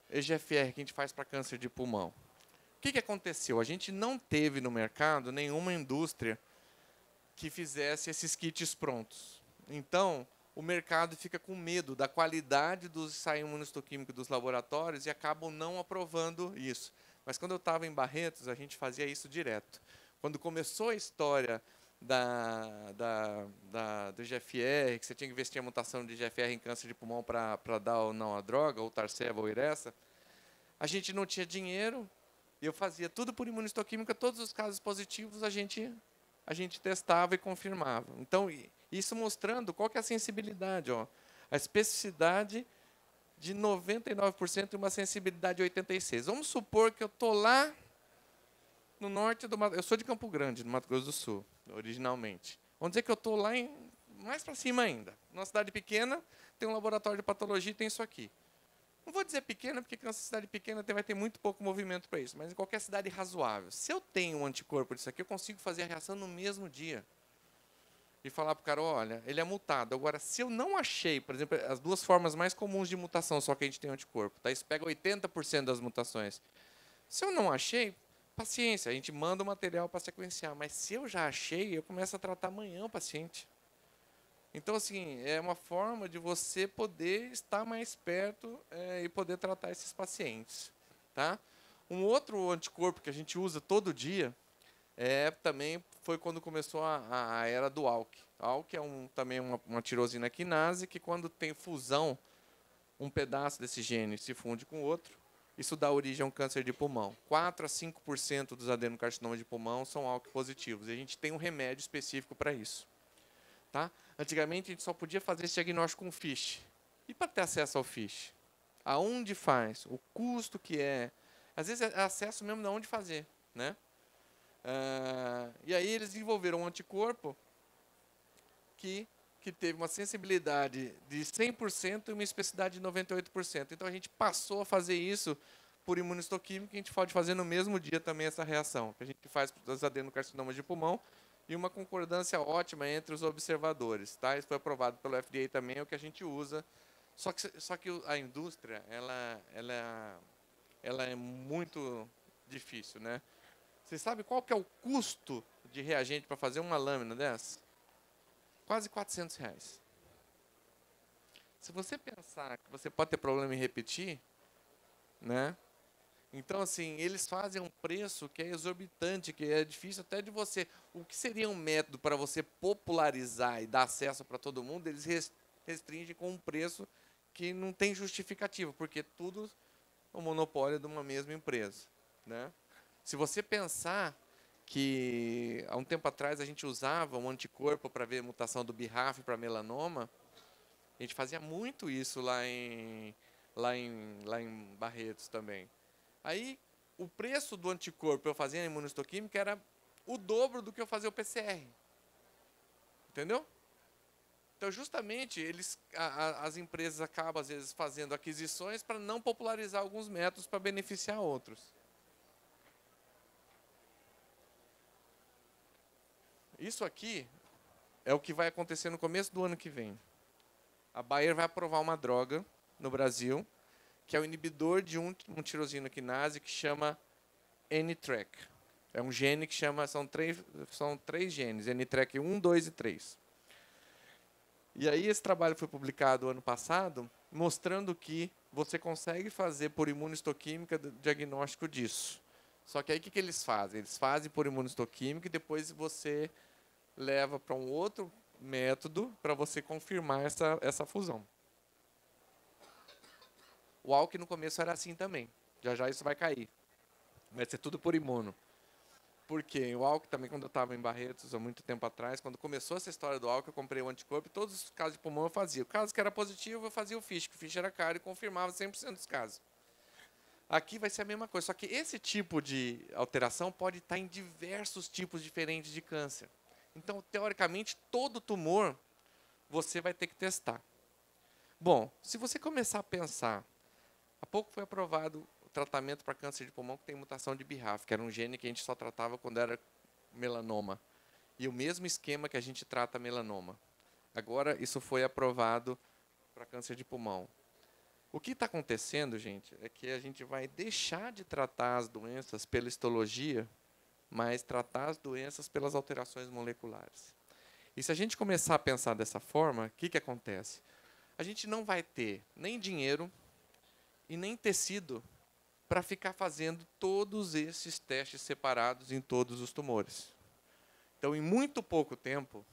EGFR que a gente faz para câncer de pulmão. O que aconteceu? A gente não teve no mercado nenhuma indústria que fizesse esses kits prontos. Então, o mercado fica com medo da qualidade dos ensaios imunistoquímicos dos laboratórios e acabam não aprovando isso. Mas quando eu estava em Barretos, a gente fazia isso direto. Quando começou a história do IGFR, que você tinha que investir a mutação de IGFR em câncer de pulmão para dar ou não a droga, ou Tarceva ou Iressa, a gente não tinha dinheiro, e eu fazia tudo por imunistoquímica, todos os casos positivos a gente testava e confirmava. Então, isso mostrando qual que é a sensibilidade. Ó. A especificidade de 99% e uma sensibilidade de 86%. Vamos supor que eu estou lá no norte do Mato. Eu sou de Campo Grande, no Mato Grosso do Sul, originalmente. Vamos dizer que eu estou lá mais para cima ainda. Numa cidade pequena, tem um laboratório de patologia e tem isso aqui. Não vou dizer pequena, porque nessa cidade pequena vai ter muito pouco movimento para isso, mas em qualquer cidade razoável. Se eu tenho um anticorpo disso aqui, eu consigo fazer a reação no mesmo dia. E falar para o cara, olha, ele é mutado. Agora, se eu não achei, por exemplo, as duas formas mais comuns de mutação, só que a gente tem anticorpo, tá? Isso pega 80% das mutações. Se eu não achei, paciência, a gente manda o material para sequenciar. Mas se eu já achei, eu começo a tratar amanhã o paciente. Então, assim, é uma forma de você poder estar mais perto e poder tratar esses pacientes. Tá? Um outro anticorpo que a gente usa todo dia também foi quando começou a era do ALK. ALK é também uma tirosina quinase que, quando tem fusão, um pedaço desse gene se funde com o outro, isso dá origem a um câncer de pulmão. 4 a 5% dos adenocarcinomas de pulmão são ALK positivos. E a gente tem um remédio específico para isso. Tá? Antigamente, a gente só podia fazer esse diagnóstico com FISH. E para ter acesso ao FISH? Aonde faz? O custo que é? Às vezes, é acesso mesmo de onde fazer. Né? E aí, eles desenvolveram um anticorpo que teve uma sensibilidade de 100% e uma especificidade de 98%. Então, a gente passou a fazer isso por imunistoquímica, a gente pode fazer no mesmo dia também essa reação, que a gente faz para os adenocarcinomas de pulmão, e uma concordância ótima entre os observadores. Tá? Isso foi aprovado pelo FDA também, é o que a gente usa. Só que a indústria, ela é muito difícil, né? Você sabe qual que é o custo de reagente para fazer uma lâmina dessa? Quase R$ 400. Se você pensar que você pode ter problema em repetir, né? Então, assim, eles fazem um preço que é exorbitante, que é difícil até de você... O que seria um método para você popularizar e dar acesso para todo mundo, eles restringem com um preço que não tem justificativa, porque tudo é um monopólio de uma mesma empresa, né? Se você pensar que há um tempo atrás a gente usava um anticorpo para ver a mutação do BRAF para melanoma, a gente fazia muito isso lá em Barretos também. Aí, o preço do anticorpo eu fazia na imunistoquímica era o dobro do que eu fazia o PCR. Entendeu? Então, justamente, as empresas acabam, às vezes, fazendo aquisições para não popularizar alguns métodos para beneficiar outros. Isso aqui é o que vai acontecer no começo do ano que vem. A Bayer vai aprovar uma droga no Brasil, que é o inibidor de um tirosina quinase que chama NTRK. É um gene que chama, são três genes, NTRK 1, 2 e 3. E aí esse trabalho foi publicado ano passado, mostrando que você consegue fazer por imunistoquímica diagnóstico disso. Só que aí o que eles fazem? Eles fazem por imunistoquímica e depois você leva para um outro método para você confirmar essa fusão. O ALK no começo era assim também. Já já isso vai cair. Vai ser tudo por imuno. Porque o ALK também, quando eu estava em Barretos, há muito tempo atrás, quando começou essa história do ALK, eu comprei o anticorpo e todos os casos de pulmão eu fazia. O caso que era positivo, eu fazia o FISH, que o FISH era caro e confirmava 100% dos casos. Aqui vai ser a mesma coisa, só que esse tipo de alteração pode estar em diversos tipos diferentes de câncer. Então, teoricamente, todo tumor você vai ter que testar. Bom, se você começar a pensar, há pouco foi aprovado o tratamento para câncer de pulmão que tem mutação de BRAF, que era um gene que a gente só tratava quando era melanoma. E o mesmo esquema que a gente trata melanoma. Agora, isso foi aprovado para câncer de pulmão. O que está acontecendo, gente, é que a gente vai deixar de tratar as doenças pela histologia, mas tratar as doenças pelas alterações moleculares. E se a gente começar a pensar dessa forma, o que acontece? A gente não vai ter nem dinheiro e nem tecido para ficar fazendo todos esses testes separados em todos os tumores. Então, em muito pouco tempo,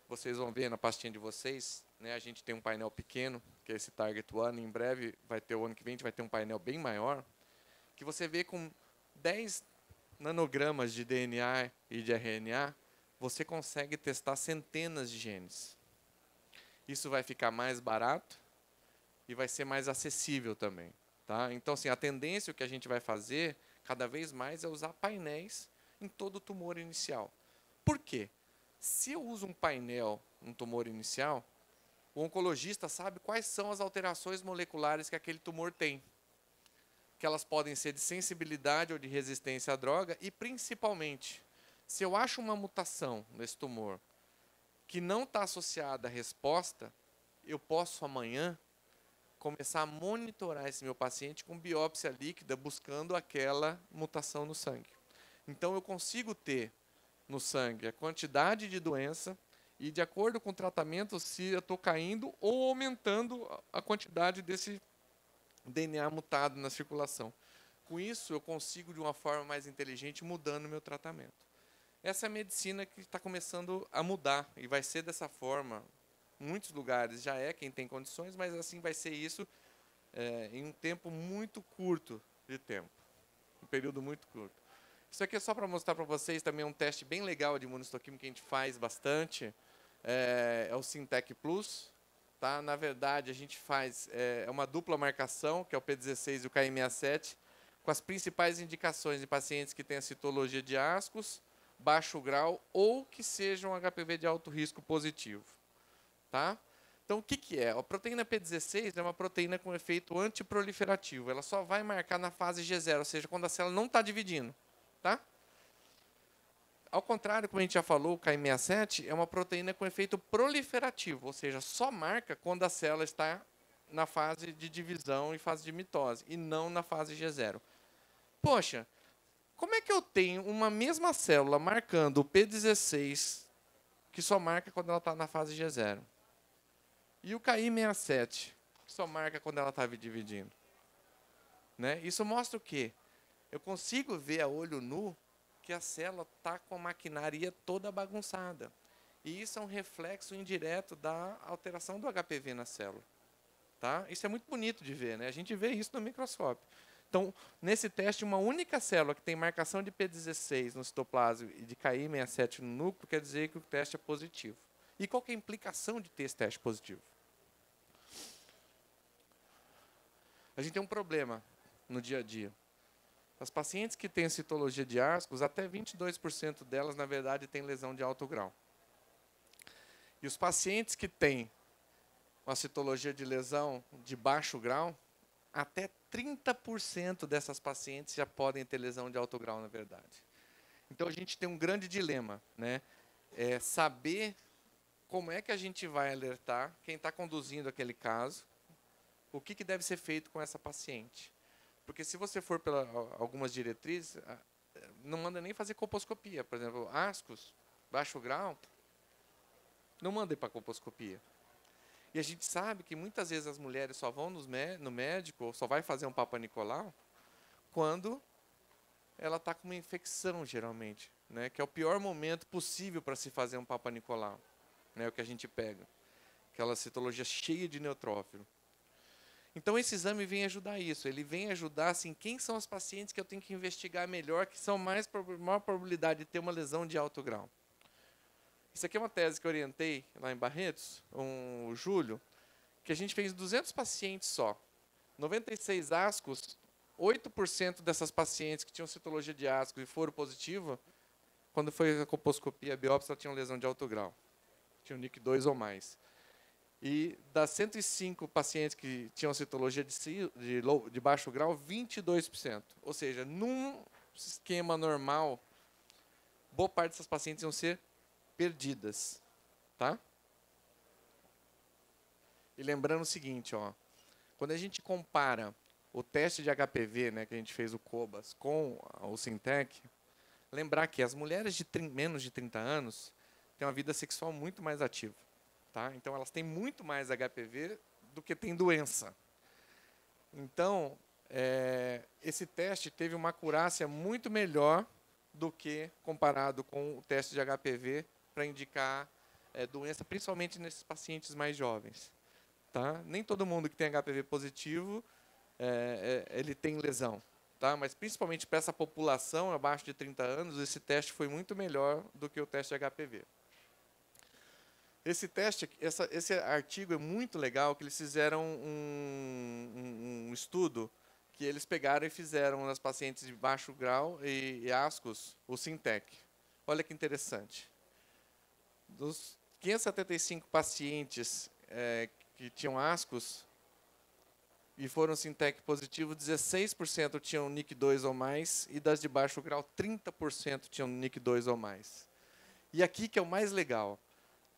vocês vão ver na pastinha de vocês, né, a gente tem um painel pequeno, que é esse Target One, em breve, o ano que vem, a gente vai ter um painel bem maior, que você vê com 10 nanogramas de DNA e de RNA, você consegue testar centenas de genes. Isso vai ficar mais barato e vai ser mais acessível também. Tá? Então, assim, a tendência, o que a gente vai fazer, cada vez mais, é usar painéis em todo tumor inicial. Por quê? Se eu uso um painel no tumor inicial, o oncologista sabe quais são as alterações moleculares que aquele tumor tem. Que elas podem ser de sensibilidade ou de resistência à droga e, principalmente, se eu acho uma mutação nesse tumor que não está associada à resposta, eu posso amanhã começar a monitorar esse meu paciente com biópsia líquida, buscando aquela mutação no sangue. Então, eu consigo ter no sangue a quantidade de doença e, de acordo com o tratamento, se eu estou caindo ou aumentando a quantidade desse DNA mutado na circulação. Com isso, eu consigo, de uma forma mais inteligente, mudando o meu tratamento. Essa é a medicina que está começando a mudar, e vai ser dessa forma. Em muitos lugares já é quem tem condições, mas assim vai ser isso em um tempo muito curto de tempo. Um período muito curto. Isso aqui é só para mostrar para vocês também um teste bem legal de imunistoquímica que a gente faz bastante. É o Sintec Plus. Tá? Na verdade, a gente faz uma dupla marcação, que é o P16 e o KM67, com as principais indicações de pacientes que têm a citologia de ascos, baixo grau ou que sejam HPV de alto risco positivo. Tá? Então, o que, que é? A proteína P16 é uma proteína com efeito antiproliferativo. Ela só vai marcar na fase G0, ou seja, quando a célula não está dividindo. Tá? Ao contrário, como a gente já falou, o Ki67 é uma proteína com efeito proliferativo, ou seja, só marca quando a célula está na fase de divisão e fase de mitose, e não na fase G0. Poxa, como é que eu tenho uma mesma célula marcando o P16, que só marca quando ela está na fase G0, e o Ki67, que só marca quando ela está dividindo? Né? Isso mostra o quê? Eu consigo ver a olho nu que a célula está com a maquinaria toda bagunçada. E isso é um reflexo indireto da alteração do HPV na célula. Tá? Isso é muito bonito de ver, né? A gente vê isso no microscópio. Então, nesse teste, uma única célula que tem marcação de P16 no citoplasma e de Ki67 no núcleo, quer dizer que o teste é positivo. E qual que é a implicação de ter esse teste positivo? A gente tem um problema no dia a dia. As pacientes que têm citologia de ascos, até 22% delas, na verdade, têm lesão de alto grau. E os pacientes que têm uma citologia de lesão de baixo grau, até 30% dessas pacientes já podem ter lesão de alto grau, na verdade. Então, a gente tem um grande dilema, né? É saber como é que a gente vai alertar quem está conduzindo aquele caso, o que deve ser feito com essa paciente. Porque se você for pelas algumas diretrizes, não manda nem fazer colposcopia. Por exemplo, ascos, baixo grau, não manda ir para colposcopia. E a gente sabe que muitas vezes as mulheres só vão no médico, ou só vai fazer um Papa Nicolau, quando ela está com uma infecção, geralmente, né? Que é o pior momento possível para se fazer um Papa Nicolau. Né? O que a gente pega. Aquela citologia cheia de neutrófilo. Então, esse exame vem ajudar isso. Ele vem ajudar, assim, quem são as pacientes que eu tenho que investigar melhor, que são maior probabilidade de ter uma lesão de alto grau. Isso aqui é uma tese que eu orientei lá em Barretos, o Júlio, que a gente fez 200 pacientes só. 96 ascos, 8% dessas pacientes que tinham citologia de ascos e foram positiva, quando foi a colposcopia, a biópsia, tinham lesão de alto grau. Tinham NIC2 ou mais. E das 105 pacientes que tinham citologia de baixo grau, 22%. Ou seja, num esquema normal, boa parte dessas pacientes iam ser perdidas. Tá? E lembrando o seguinte, ó, quando a gente compara o teste de HPV, né, que a gente fez o COBAS, com o Sintec, lembrar que as mulheres de menos de 30 anos têm uma vida sexual muito mais ativa. Tá? Então, elas têm muito mais HPV do que têm doença. Então, esse teste teve uma acurácia muito melhor do que comparado com o teste de HPV para indicar doença, principalmente nesses pacientes mais jovens. Tá? Nem todo mundo que tem HPV positivo, ele tem lesão. Tá? Mas, principalmente para essa população abaixo de 30 anos, esse teste foi muito melhor do que o teste de HPV. Esse teste, esse artigo é muito legal, que eles fizeram um estudo que eles pegaram e fizeram nas pacientes de baixo grau e ascos, o Sintec. Olha que interessante. Dos 575 pacientes que tinham ascos e foram Sintec positivo, 16% tinham NIC2 ou mais, e das de baixo grau, 30% tinham NIC2 ou mais. E aqui que é o mais legal.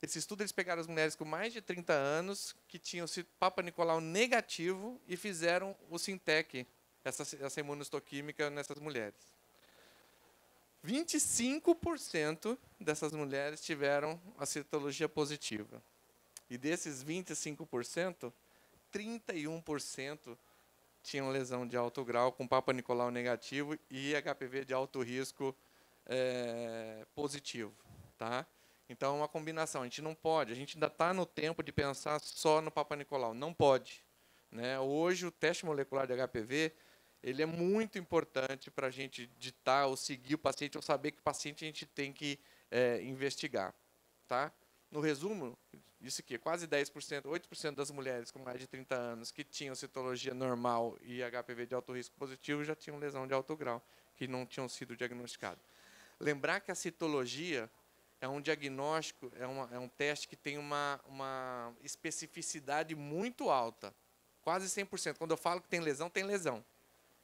Esse estudo, eles pegaram as mulheres com mais de 30 anos, que tinham Papa Nicolau negativo, e fizeram o Sintec, essa imunohistoquímica nessas mulheres. 25% dessas mulheres tiveram a citologia positiva. E desses 25%, 31% tinham lesão de alto grau, com Papa Nicolau negativo e HPV de alto risco positivo. Tá? Então, é uma combinação. A gente não pode, a gente ainda está no tempo de pensar só no Papa Nicolau. Não pode. Né? Hoje, o teste molecular de HPV, ele é muito importante para a gente ditar ou seguir o paciente, ou saber que paciente a gente tem que investigar. Tá? No resumo, isso aqui, quase 10%, 8% das mulheres com mais de 30 anos que tinham citologia normal e HPV de alto risco positivo já tinham lesão de alto grau, que não tinham sido diagnosticadas. Lembrar que a citologia é um diagnóstico, é um teste que tem uma especificidade muito alta, quase 100%. Quando eu falo que tem lesão,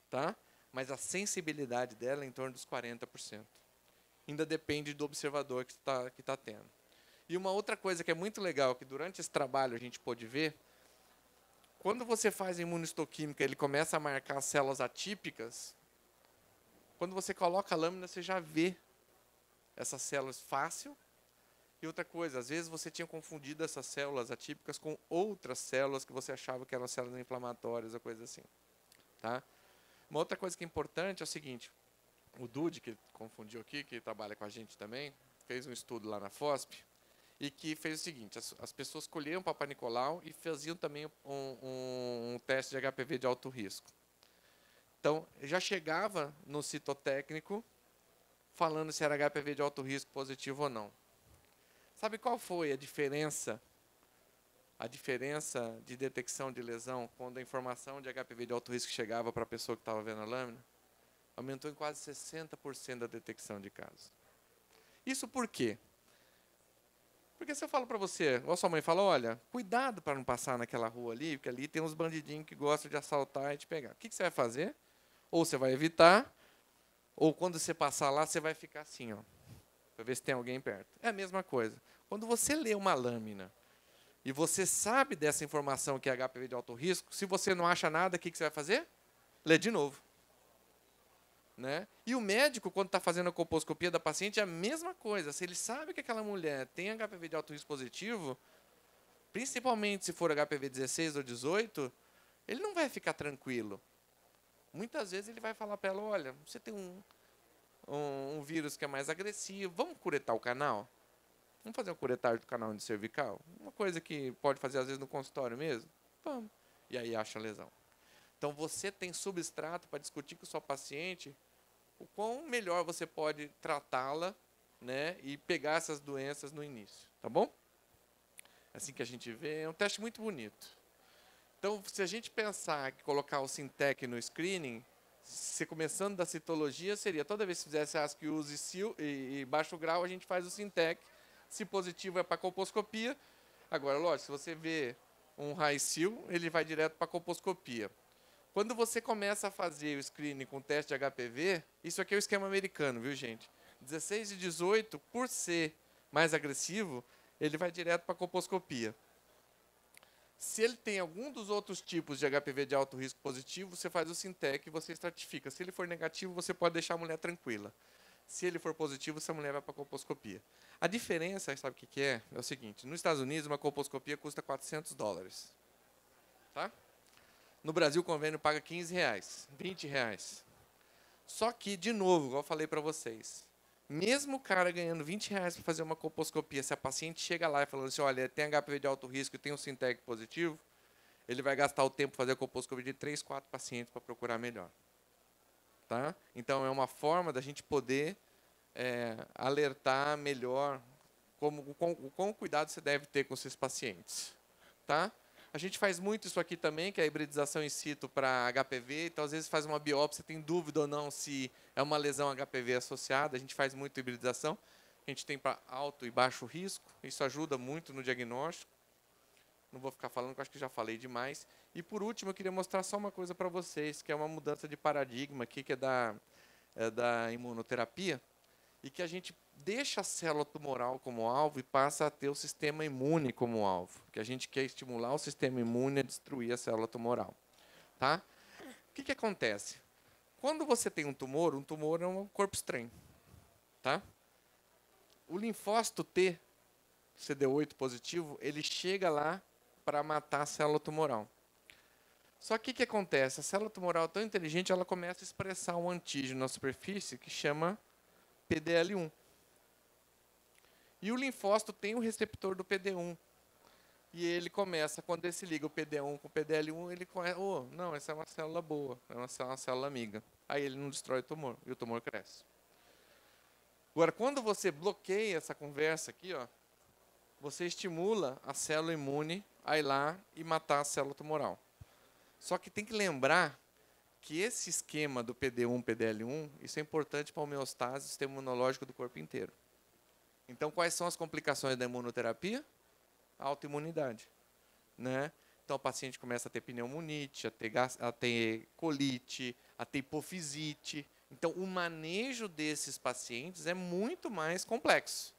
tá? Mas a sensibilidade dela é em torno dos 40%. Ainda depende do observador que tá tendo. E uma outra coisa que é muito legal, que durante esse trabalho a gente pôde ver, quando você faz imunohistoquímica, ele começa a marcar as células atípicas, quando você coloca a lâmina, você já vê essas células fácil. E outra coisa, às vezes você tinha confundido essas células atípicas com outras células que você achava que eram células inflamatórias ou coisa assim. Tá? Uma outra coisa que é importante é o seguinte, o Dude, que confundiu aqui, que trabalha com a gente também, fez um estudo lá na FOSP, e que fez o seguinte, as pessoas colhiam Papa Nicolau e faziam também um teste de HPV de alto risco. Então, já chegava no citotécnico falando se era HPV de alto risco positivo ou não. Sabe qual foi a diferença de detecção de lesão quando a informação de HPV de alto risco chegava para a pessoa que estava vendo a lâmina? Aumentou em quase 60% a detecção de casos. Isso por quê? Porque se eu falo para você, ou a sua mãe fala, olha, cuidado para não passar naquela rua ali, porque ali tem uns bandidinhos que gostam de assaltar e te pegar. O que você vai fazer? Ou você vai evitar, ou quando você passar lá, você vai ficar assim, ó, para ver se tem alguém perto. É a mesma coisa. Quando você lê uma lâmina e você sabe dessa informação que é HPV de alto risco, se você não acha nada, o que você vai fazer? Lê de novo. Né? E o médico, quando está fazendo a colposcopia da paciente, é a mesma coisa. Se ele sabe que aquela mulher tem HPV de alto risco positivo, principalmente se for HPV 16 ou 18, ele não vai ficar tranquilo. Muitas vezes ele vai falar para ela, olha, você tem um vírus que é mais agressivo, vamos curetar o canal? Vamos fazer um curetagem do canal de cervical? Uma coisa que pode fazer às vezes no consultório mesmo? Vamos. E aí acha a lesão. Então você tem substrato para discutir com o seu paciente o quão melhor você pode tratá-la, né, e pegar essas doenças no início, tá bom? Assim que a gente vê, é um teste muito bonito. Então, se a gente pensar que colocar o Sintec no screening, se começando da citologia, seria toda vez que fizesse ASCII-US e baixo grau, a gente faz o Sintec. Se positivo é para colposcopia. Agora, lógico, se você vê um RAICIL, ele vai direto para colposcopia. Quando você começa a fazer o screening com teste de HPV, isso aqui é o esquema americano, viu, gente? 16 e 18, por ser mais agressivo, ele vai direto para a colposcopia. Se ele tem algum dos outros tipos de HPV de alto risco positivo, você faz o Sintec e você estratifica. Se ele for negativo, você pode deixar a mulher tranquila. Se ele for positivo, essa mulher vai para a colposcopia. A diferença, sabe o que é? É o seguinte, nos Estados Unidos, uma colposcopia custa $400. Tá? No Brasil, o convênio paga R$15, R$20. Só que, de novo, igual eu falei para vocês, mesmo o cara ganhando R$20 para fazer uma colposcopia, se a paciente chega lá e falando assim, olha, tem HPV de alto risco e tem um Sintec positivo, ele vai gastar o tempo para fazer a colposcopia de 3, 4 pacientes para procurar melhor. Tá? Então, é uma forma da gente poder alertar melhor o quão cuidado você deve ter com esses pacientes. Tá? A gente faz muito isso aqui também, que é a hibridização in situ para HPV. Então, às vezes, faz uma biópsia, tem dúvida ou não se é uma lesão HPV associada. A gente faz muito hibridização. A gente tem para alto e baixo risco. Isso ajuda muito no diagnóstico. Não vou ficar falando, porque acho que já falei demais. E, por último, eu queria mostrar só uma coisa para vocês, que é uma mudança de paradigma aqui, que é da imunoterapia, e que a gente deixa a célula tumoral como alvo e passa a ter o sistema imune como alvo. Que a gente quer estimular o sistema imune a destruir a célula tumoral. Tá? O que acontece? Quando você tem um tumor é um corpo estranho. Tá? O linfócito T, CD8 positivo, ele chega lá para matar a célula tumoral. Só que o que acontece? A célula tumoral tão inteligente, ela começa a expressar um antígeno na superfície que chama PDL1. E o linfócito tem o receptor do PD1. E ele começa, quando ele se liga o PD1 com o PDL1, ele começa, não, essa é uma célula boa, é uma célula amiga. Aí ele não destrói o tumor, e o tumor cresce. Agora, quando você bloqueia essa conversa aqui, ó, você estimula a célula imune a ir lá e matar a célula tumoral. Só que tem que lembrar que esse esquema do PD1, PDL1, isso é importante para a homeostase do sistema imunológico do corpo inteiro. Então, quais são as complicações da imunoterapia? A autoimunidade, né? Então, o paciente começa a ter pneumonite, a ter colite, a ter hipofisite. Então, o manejo desses pacientes é muito mais complexo.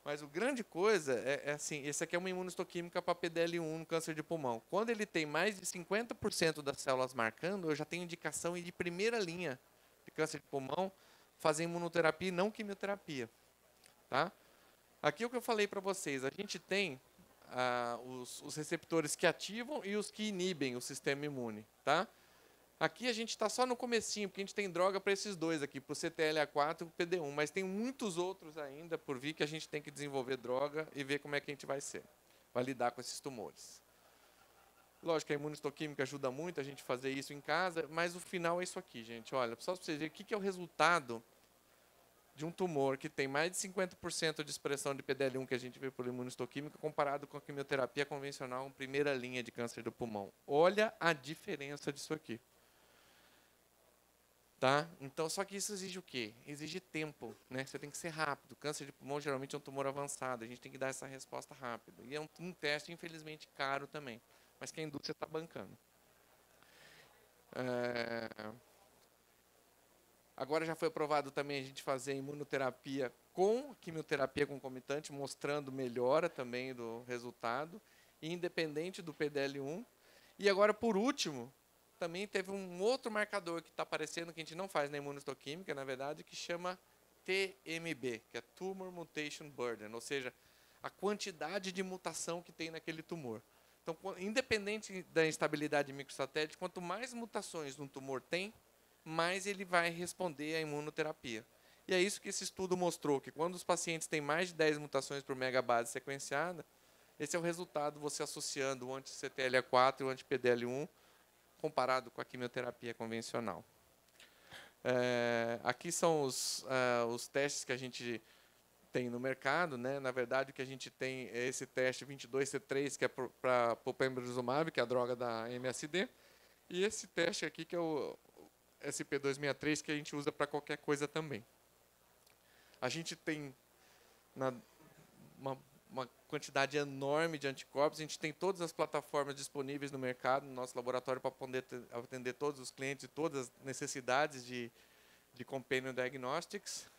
Mas o grande coisa é assim, esse aqui é uma imunohistoquímica para PDL1 no câncer de pulmão. Quando ele tem mais de 50% das células marcando, eu já tenho indicação de primeira linha de câncer de pulmão fazer imunoterapia e não quimioterapia. Tá? Aqui é o que eu falei para vocês, a gente tem os receptores que ativam e os que inibem o sistema imune. Tá? Aqui a gente está só no comecinho, porque a gente tem droga para esses dois aqui, para o CTLA4 e o PD1, mas tem muitos outros ainda por vir que a gente tem que desenvolver droga e ver como é que a gente vai lidar com esses tumores. Lógico que a imunohistoquímica ajuda muito a gente fazer isso em casa, mas o final é isso aqui, gente. Olha, só para vocês verem o que é o resultado de um tumor que tem mais de 50% de expressão de PDL1 que a gente vê por imunohistoquímica comparado com a quimioterapia convencional em primeira linha de câncer do pulmão. Olha a diferença disso aqui. Tá? Então, só que isso exige o quê? Exige tempo, né? Você tem que ser rápido. Câncer de pulmão geralmente é um tumor avançado, a gente tem que dar essa resposta rápido. E é um teste, infelizmente, caro também, mas que a indústria está bancando. Agora já foi aprovado também a gente fazer imunoterapia com quimioterapia concomitante, mostrando melhora também do resultado, independente do PDL1. E agora, por último, também teve um outro marcador que está aparecendo, que a gente não faz na imunohistoquímica, na verdade, que chama TMB, que é Tumor Mutation Burden, ou seja, a quantidade de mutação que tem naquele tumor. Então, independente da instabilidade microsatélite, quanto mais mutações um tumor tem, mais ele vai responder à imunoterapia. E é isso que esse estudo mostrou, que quando os pacientes têm mais de 10 mutações por megabase sequenciada, esse é o resultado, você associando o anti-CTLA4 e o anti-PDL1, comparado com a quimioterapia convencional. Aqui são os testes que a gente tem no mercado, né? Na verdade, o que a gente tem é esse teste 22C3, que é para o pembrolizumab, que é a droga da MSD, e esse teste aqui, que é o SP263, que a gente usa para qualquer coisa também. A gente tem uma quantidade enorme de anticorpos, a gente tem todas as plataformas disponíveis no mercado, no nosso laboratório, para poder atender todos os clientes e todas as necessidades de Companion Diagnostics.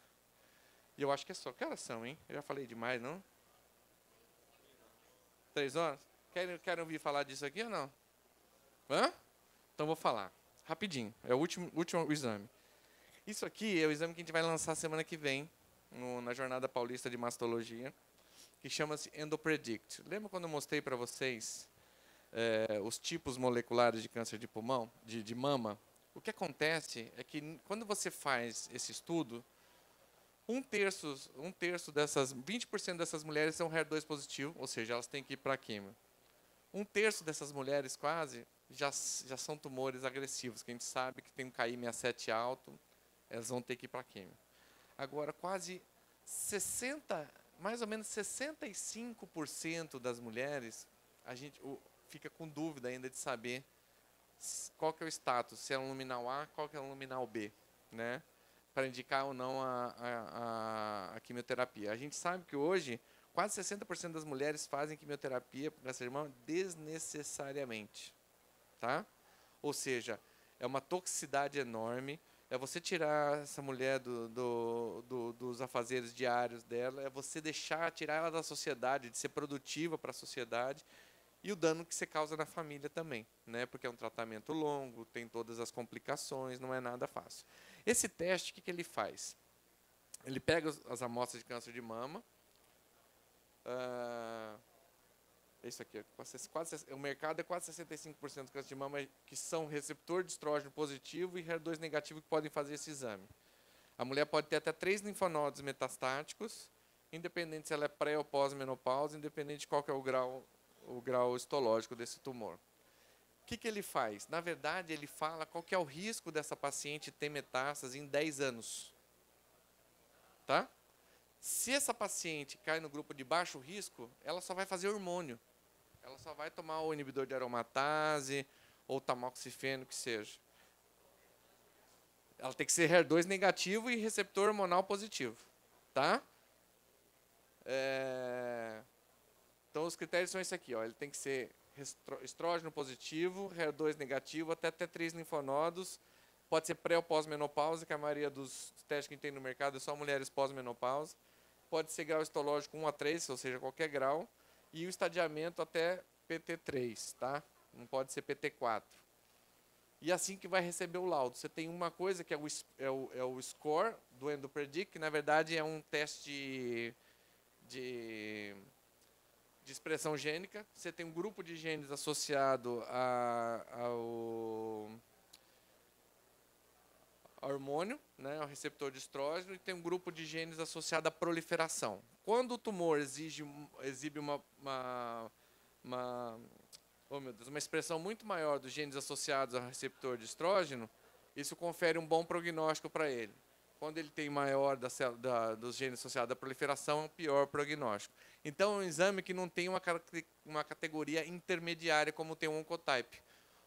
E eu acho que é só. Que horas são, hein? Eu já falei demais, não? 3 horas? Querem ouvir falar disso aqui ou não? Hã? Então vou falar. Rapidinho. É o último exame. Isso aqui é o exame que a gente vai lançar semana que vem, na Jornada Paulista de Mastologia, que chama-se EndoPredict. Lembra quando eu mostrei para vocês os tipos moleculares de câncer de pulmão, de mama? O que acontece é que quando você faz esse estudo, um terço dessas, 20% dessas mulheres são HER2 positivo, ou seja, elas têm que ir para a quimio. Um terço dessas mulheres quase já são tumores agressivos, que a gente sabe que tem um KI67 alto, elas vão ter que ir para a quimio. Agora, quase mais ou menos 65% das mulheres, a gente fica com dúvida ainda de saber qual que é o status, se é um luminal A, qual que é um luminal B, né? Para indicar ou não a quimioterapia. A gente sabe que hoje, quase 60% das mulheres fazem quimioterapia para câncer de mama desnecessariamente. Tá? Ou seja, é uma toxicidade enorme, é você tirar essa mulher dos afazeres diários dela, é você tirar ela da sociedade, de ser produtiva para a sociedade, e o dano que você causa na família também, né? Porque é um tratamento longo, tem todas as complicações, não é nada fácil. Esse teste, o que ele faz? Ele pega as amostras de câncer de mama, isso aqui, o mercado é quase 65% de câncer de mama que são receptor de estrógeno positivo e HER2 negativo que podem fazer esse exame. A mulher pode ter até 3 linfonodos metastáticos, independente se ela é pré ou pós-menopausa, independente de qual que é o grau histológico desse tumor. O que ele faz? Na verdade, ele fala qual que é o risco dessa paciente ter metástase em 10 anos. Tá? Se essa paciente cai no grupo de baixo risco, ela só vai fazer hormônio. Ela só vai tomar o inibidor de aromatase ou tamoxifeno, que seja. Ela tem que ser HER2 negativo e receptor hormonal positivo. Tá? Então, os critérios são esse aqui. Ó. Ele tem que ser estrógeno positivo, HER2 negativo, até T3 linfonodos. Pode ser pré ou pós-menopausa, que a maioria dos testes que tem no mercado é só mulheres pós-menopausa. Pode ser grau histológico 1 a 3, ou seja, qualquer grau. E o estadiamento até PT3, tá? Não pode ser PT4. E assim que vai receber o laudo. Você tem uma coisa que é o score do EndoPredict, que na verdade é um teste de expressão gênica. Você tem um grupo de genes associado ao hormônio, né, ao receptor de estrógeno, e tem um grupo de genes associado à proliferação. Quando o tumor exibe uma expressão muito maior dos genes associados ao receptor de estrógeno, isso confere um bom prognóstico para ele. Quando ele tem maior dos genes associados à proliferação, é um pior prognóstico. Então, é um exame que não tem uma categoria intermediária, como tem o Oncotype.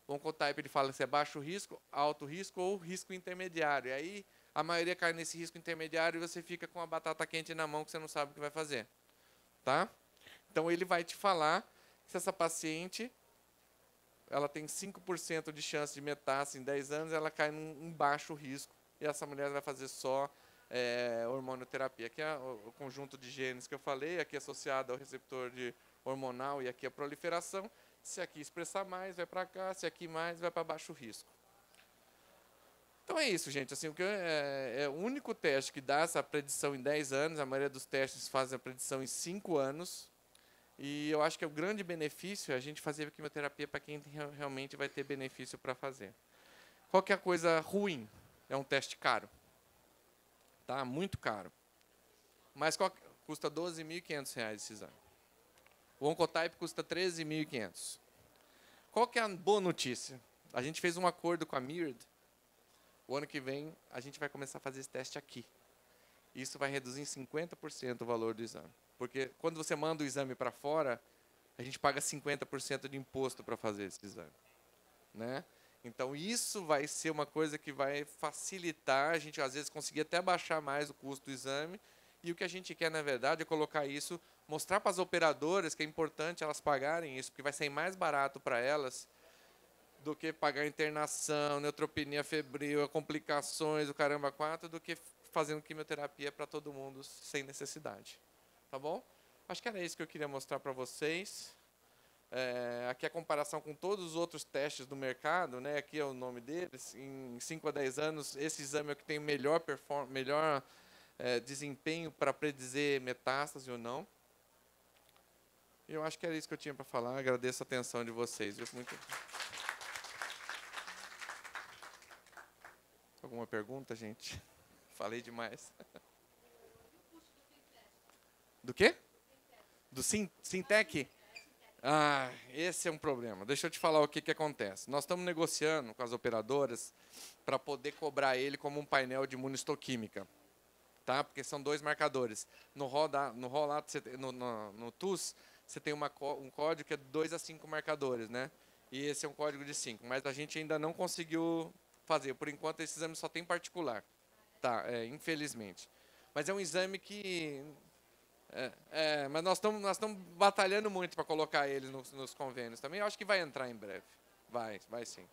O Oncotype ele fala se é baixo risco, alto risco ou risco intermediário. E aí, a maioria cai nesse risco intermediário e você fica com a batata quente na mão que você não sabe o que vai fazer. Tá? Então, ele vai te falar se essa paciente ela tem 5% de chance de metástase em 10 anos, ela cai num baixo risco. E essa mulher vai fazer só hormonioterapia. Aqui é o conjunto de genes que eu falei, aqui associado ao receptor hormonal e aqui a proliferação. Se aqui expressar mais, vai para cá, se aqui mais, vai para baixo risco. Então é isso, gente. Assim, o único teste que dá essa predição em 10 anos, a maioria dos testes fazem a predição em 5 anos. E eu acho que o grande benefício é a gente fazer a quimioterapia para quem realmente vai ter benefício para fazer. Qual que é a coisa ruim? É um teste caro. Tá? Muito caro. Mas custa R$ 12.500 esse exame. O Oncotype custa R$ 13.500. Qual que é a boa notícia? A gente fez um acordo com a Myriad. O ano que vem, a gente vai começar a fazer esse teste aqui. Isso vai reduzir em 50% o valor do exame. Porque quando você manda o exame para fora, a gente paga 50% de imposto para fazer esse exame. Né? Então, isso vai ser uma coisa que vai facilitar a gente, às vezes, conseguir até baixar mais o custo do exame. E o que a gente quer, na verdade, é colocar isso, mostrar para as operadoras que é importante elas pagarem isso, porque vai sair mais barato para elas do que pagar internação, neutropenia febril, complicações, o caramba 4, do que fazendo quimioterapia para todo mundo sem necessidade. Tá bom? Acho que era isso que eu queria mostrar para vocês. Aqui a comparação com todos os outros testes do mercado, né? Aqui é o nome deles. Em 5 a 10 anos, esse exame é o que tem melhor desempenho para predizer metástase ou não. E eu acho que era isso que eu tinha para falar. Agradeço a atenção de vocês. Alguma pergunta, gente? Falei demais. Do quê? Do Sintec? Ah, esse é um problema. Deixa eu te falar o que acontece. Nós estamos negociando com as operadoras para poder cobrar ele como um painel de imunistoquímica. Tá? Porque são 2 marcadores. No TUS, você tem um código que é 2 a 5 marcadores, né? E esse é um código de 5. Mas a gente ainda não conseguiu fazer. Por enquanto, esse exame só tem particular. Tá, infelizmente. Mas é um exame que... mas nós estamos batalhando muito para colocar ele nos convênios também. Eu acho que vai entrar em breve. Vai sim.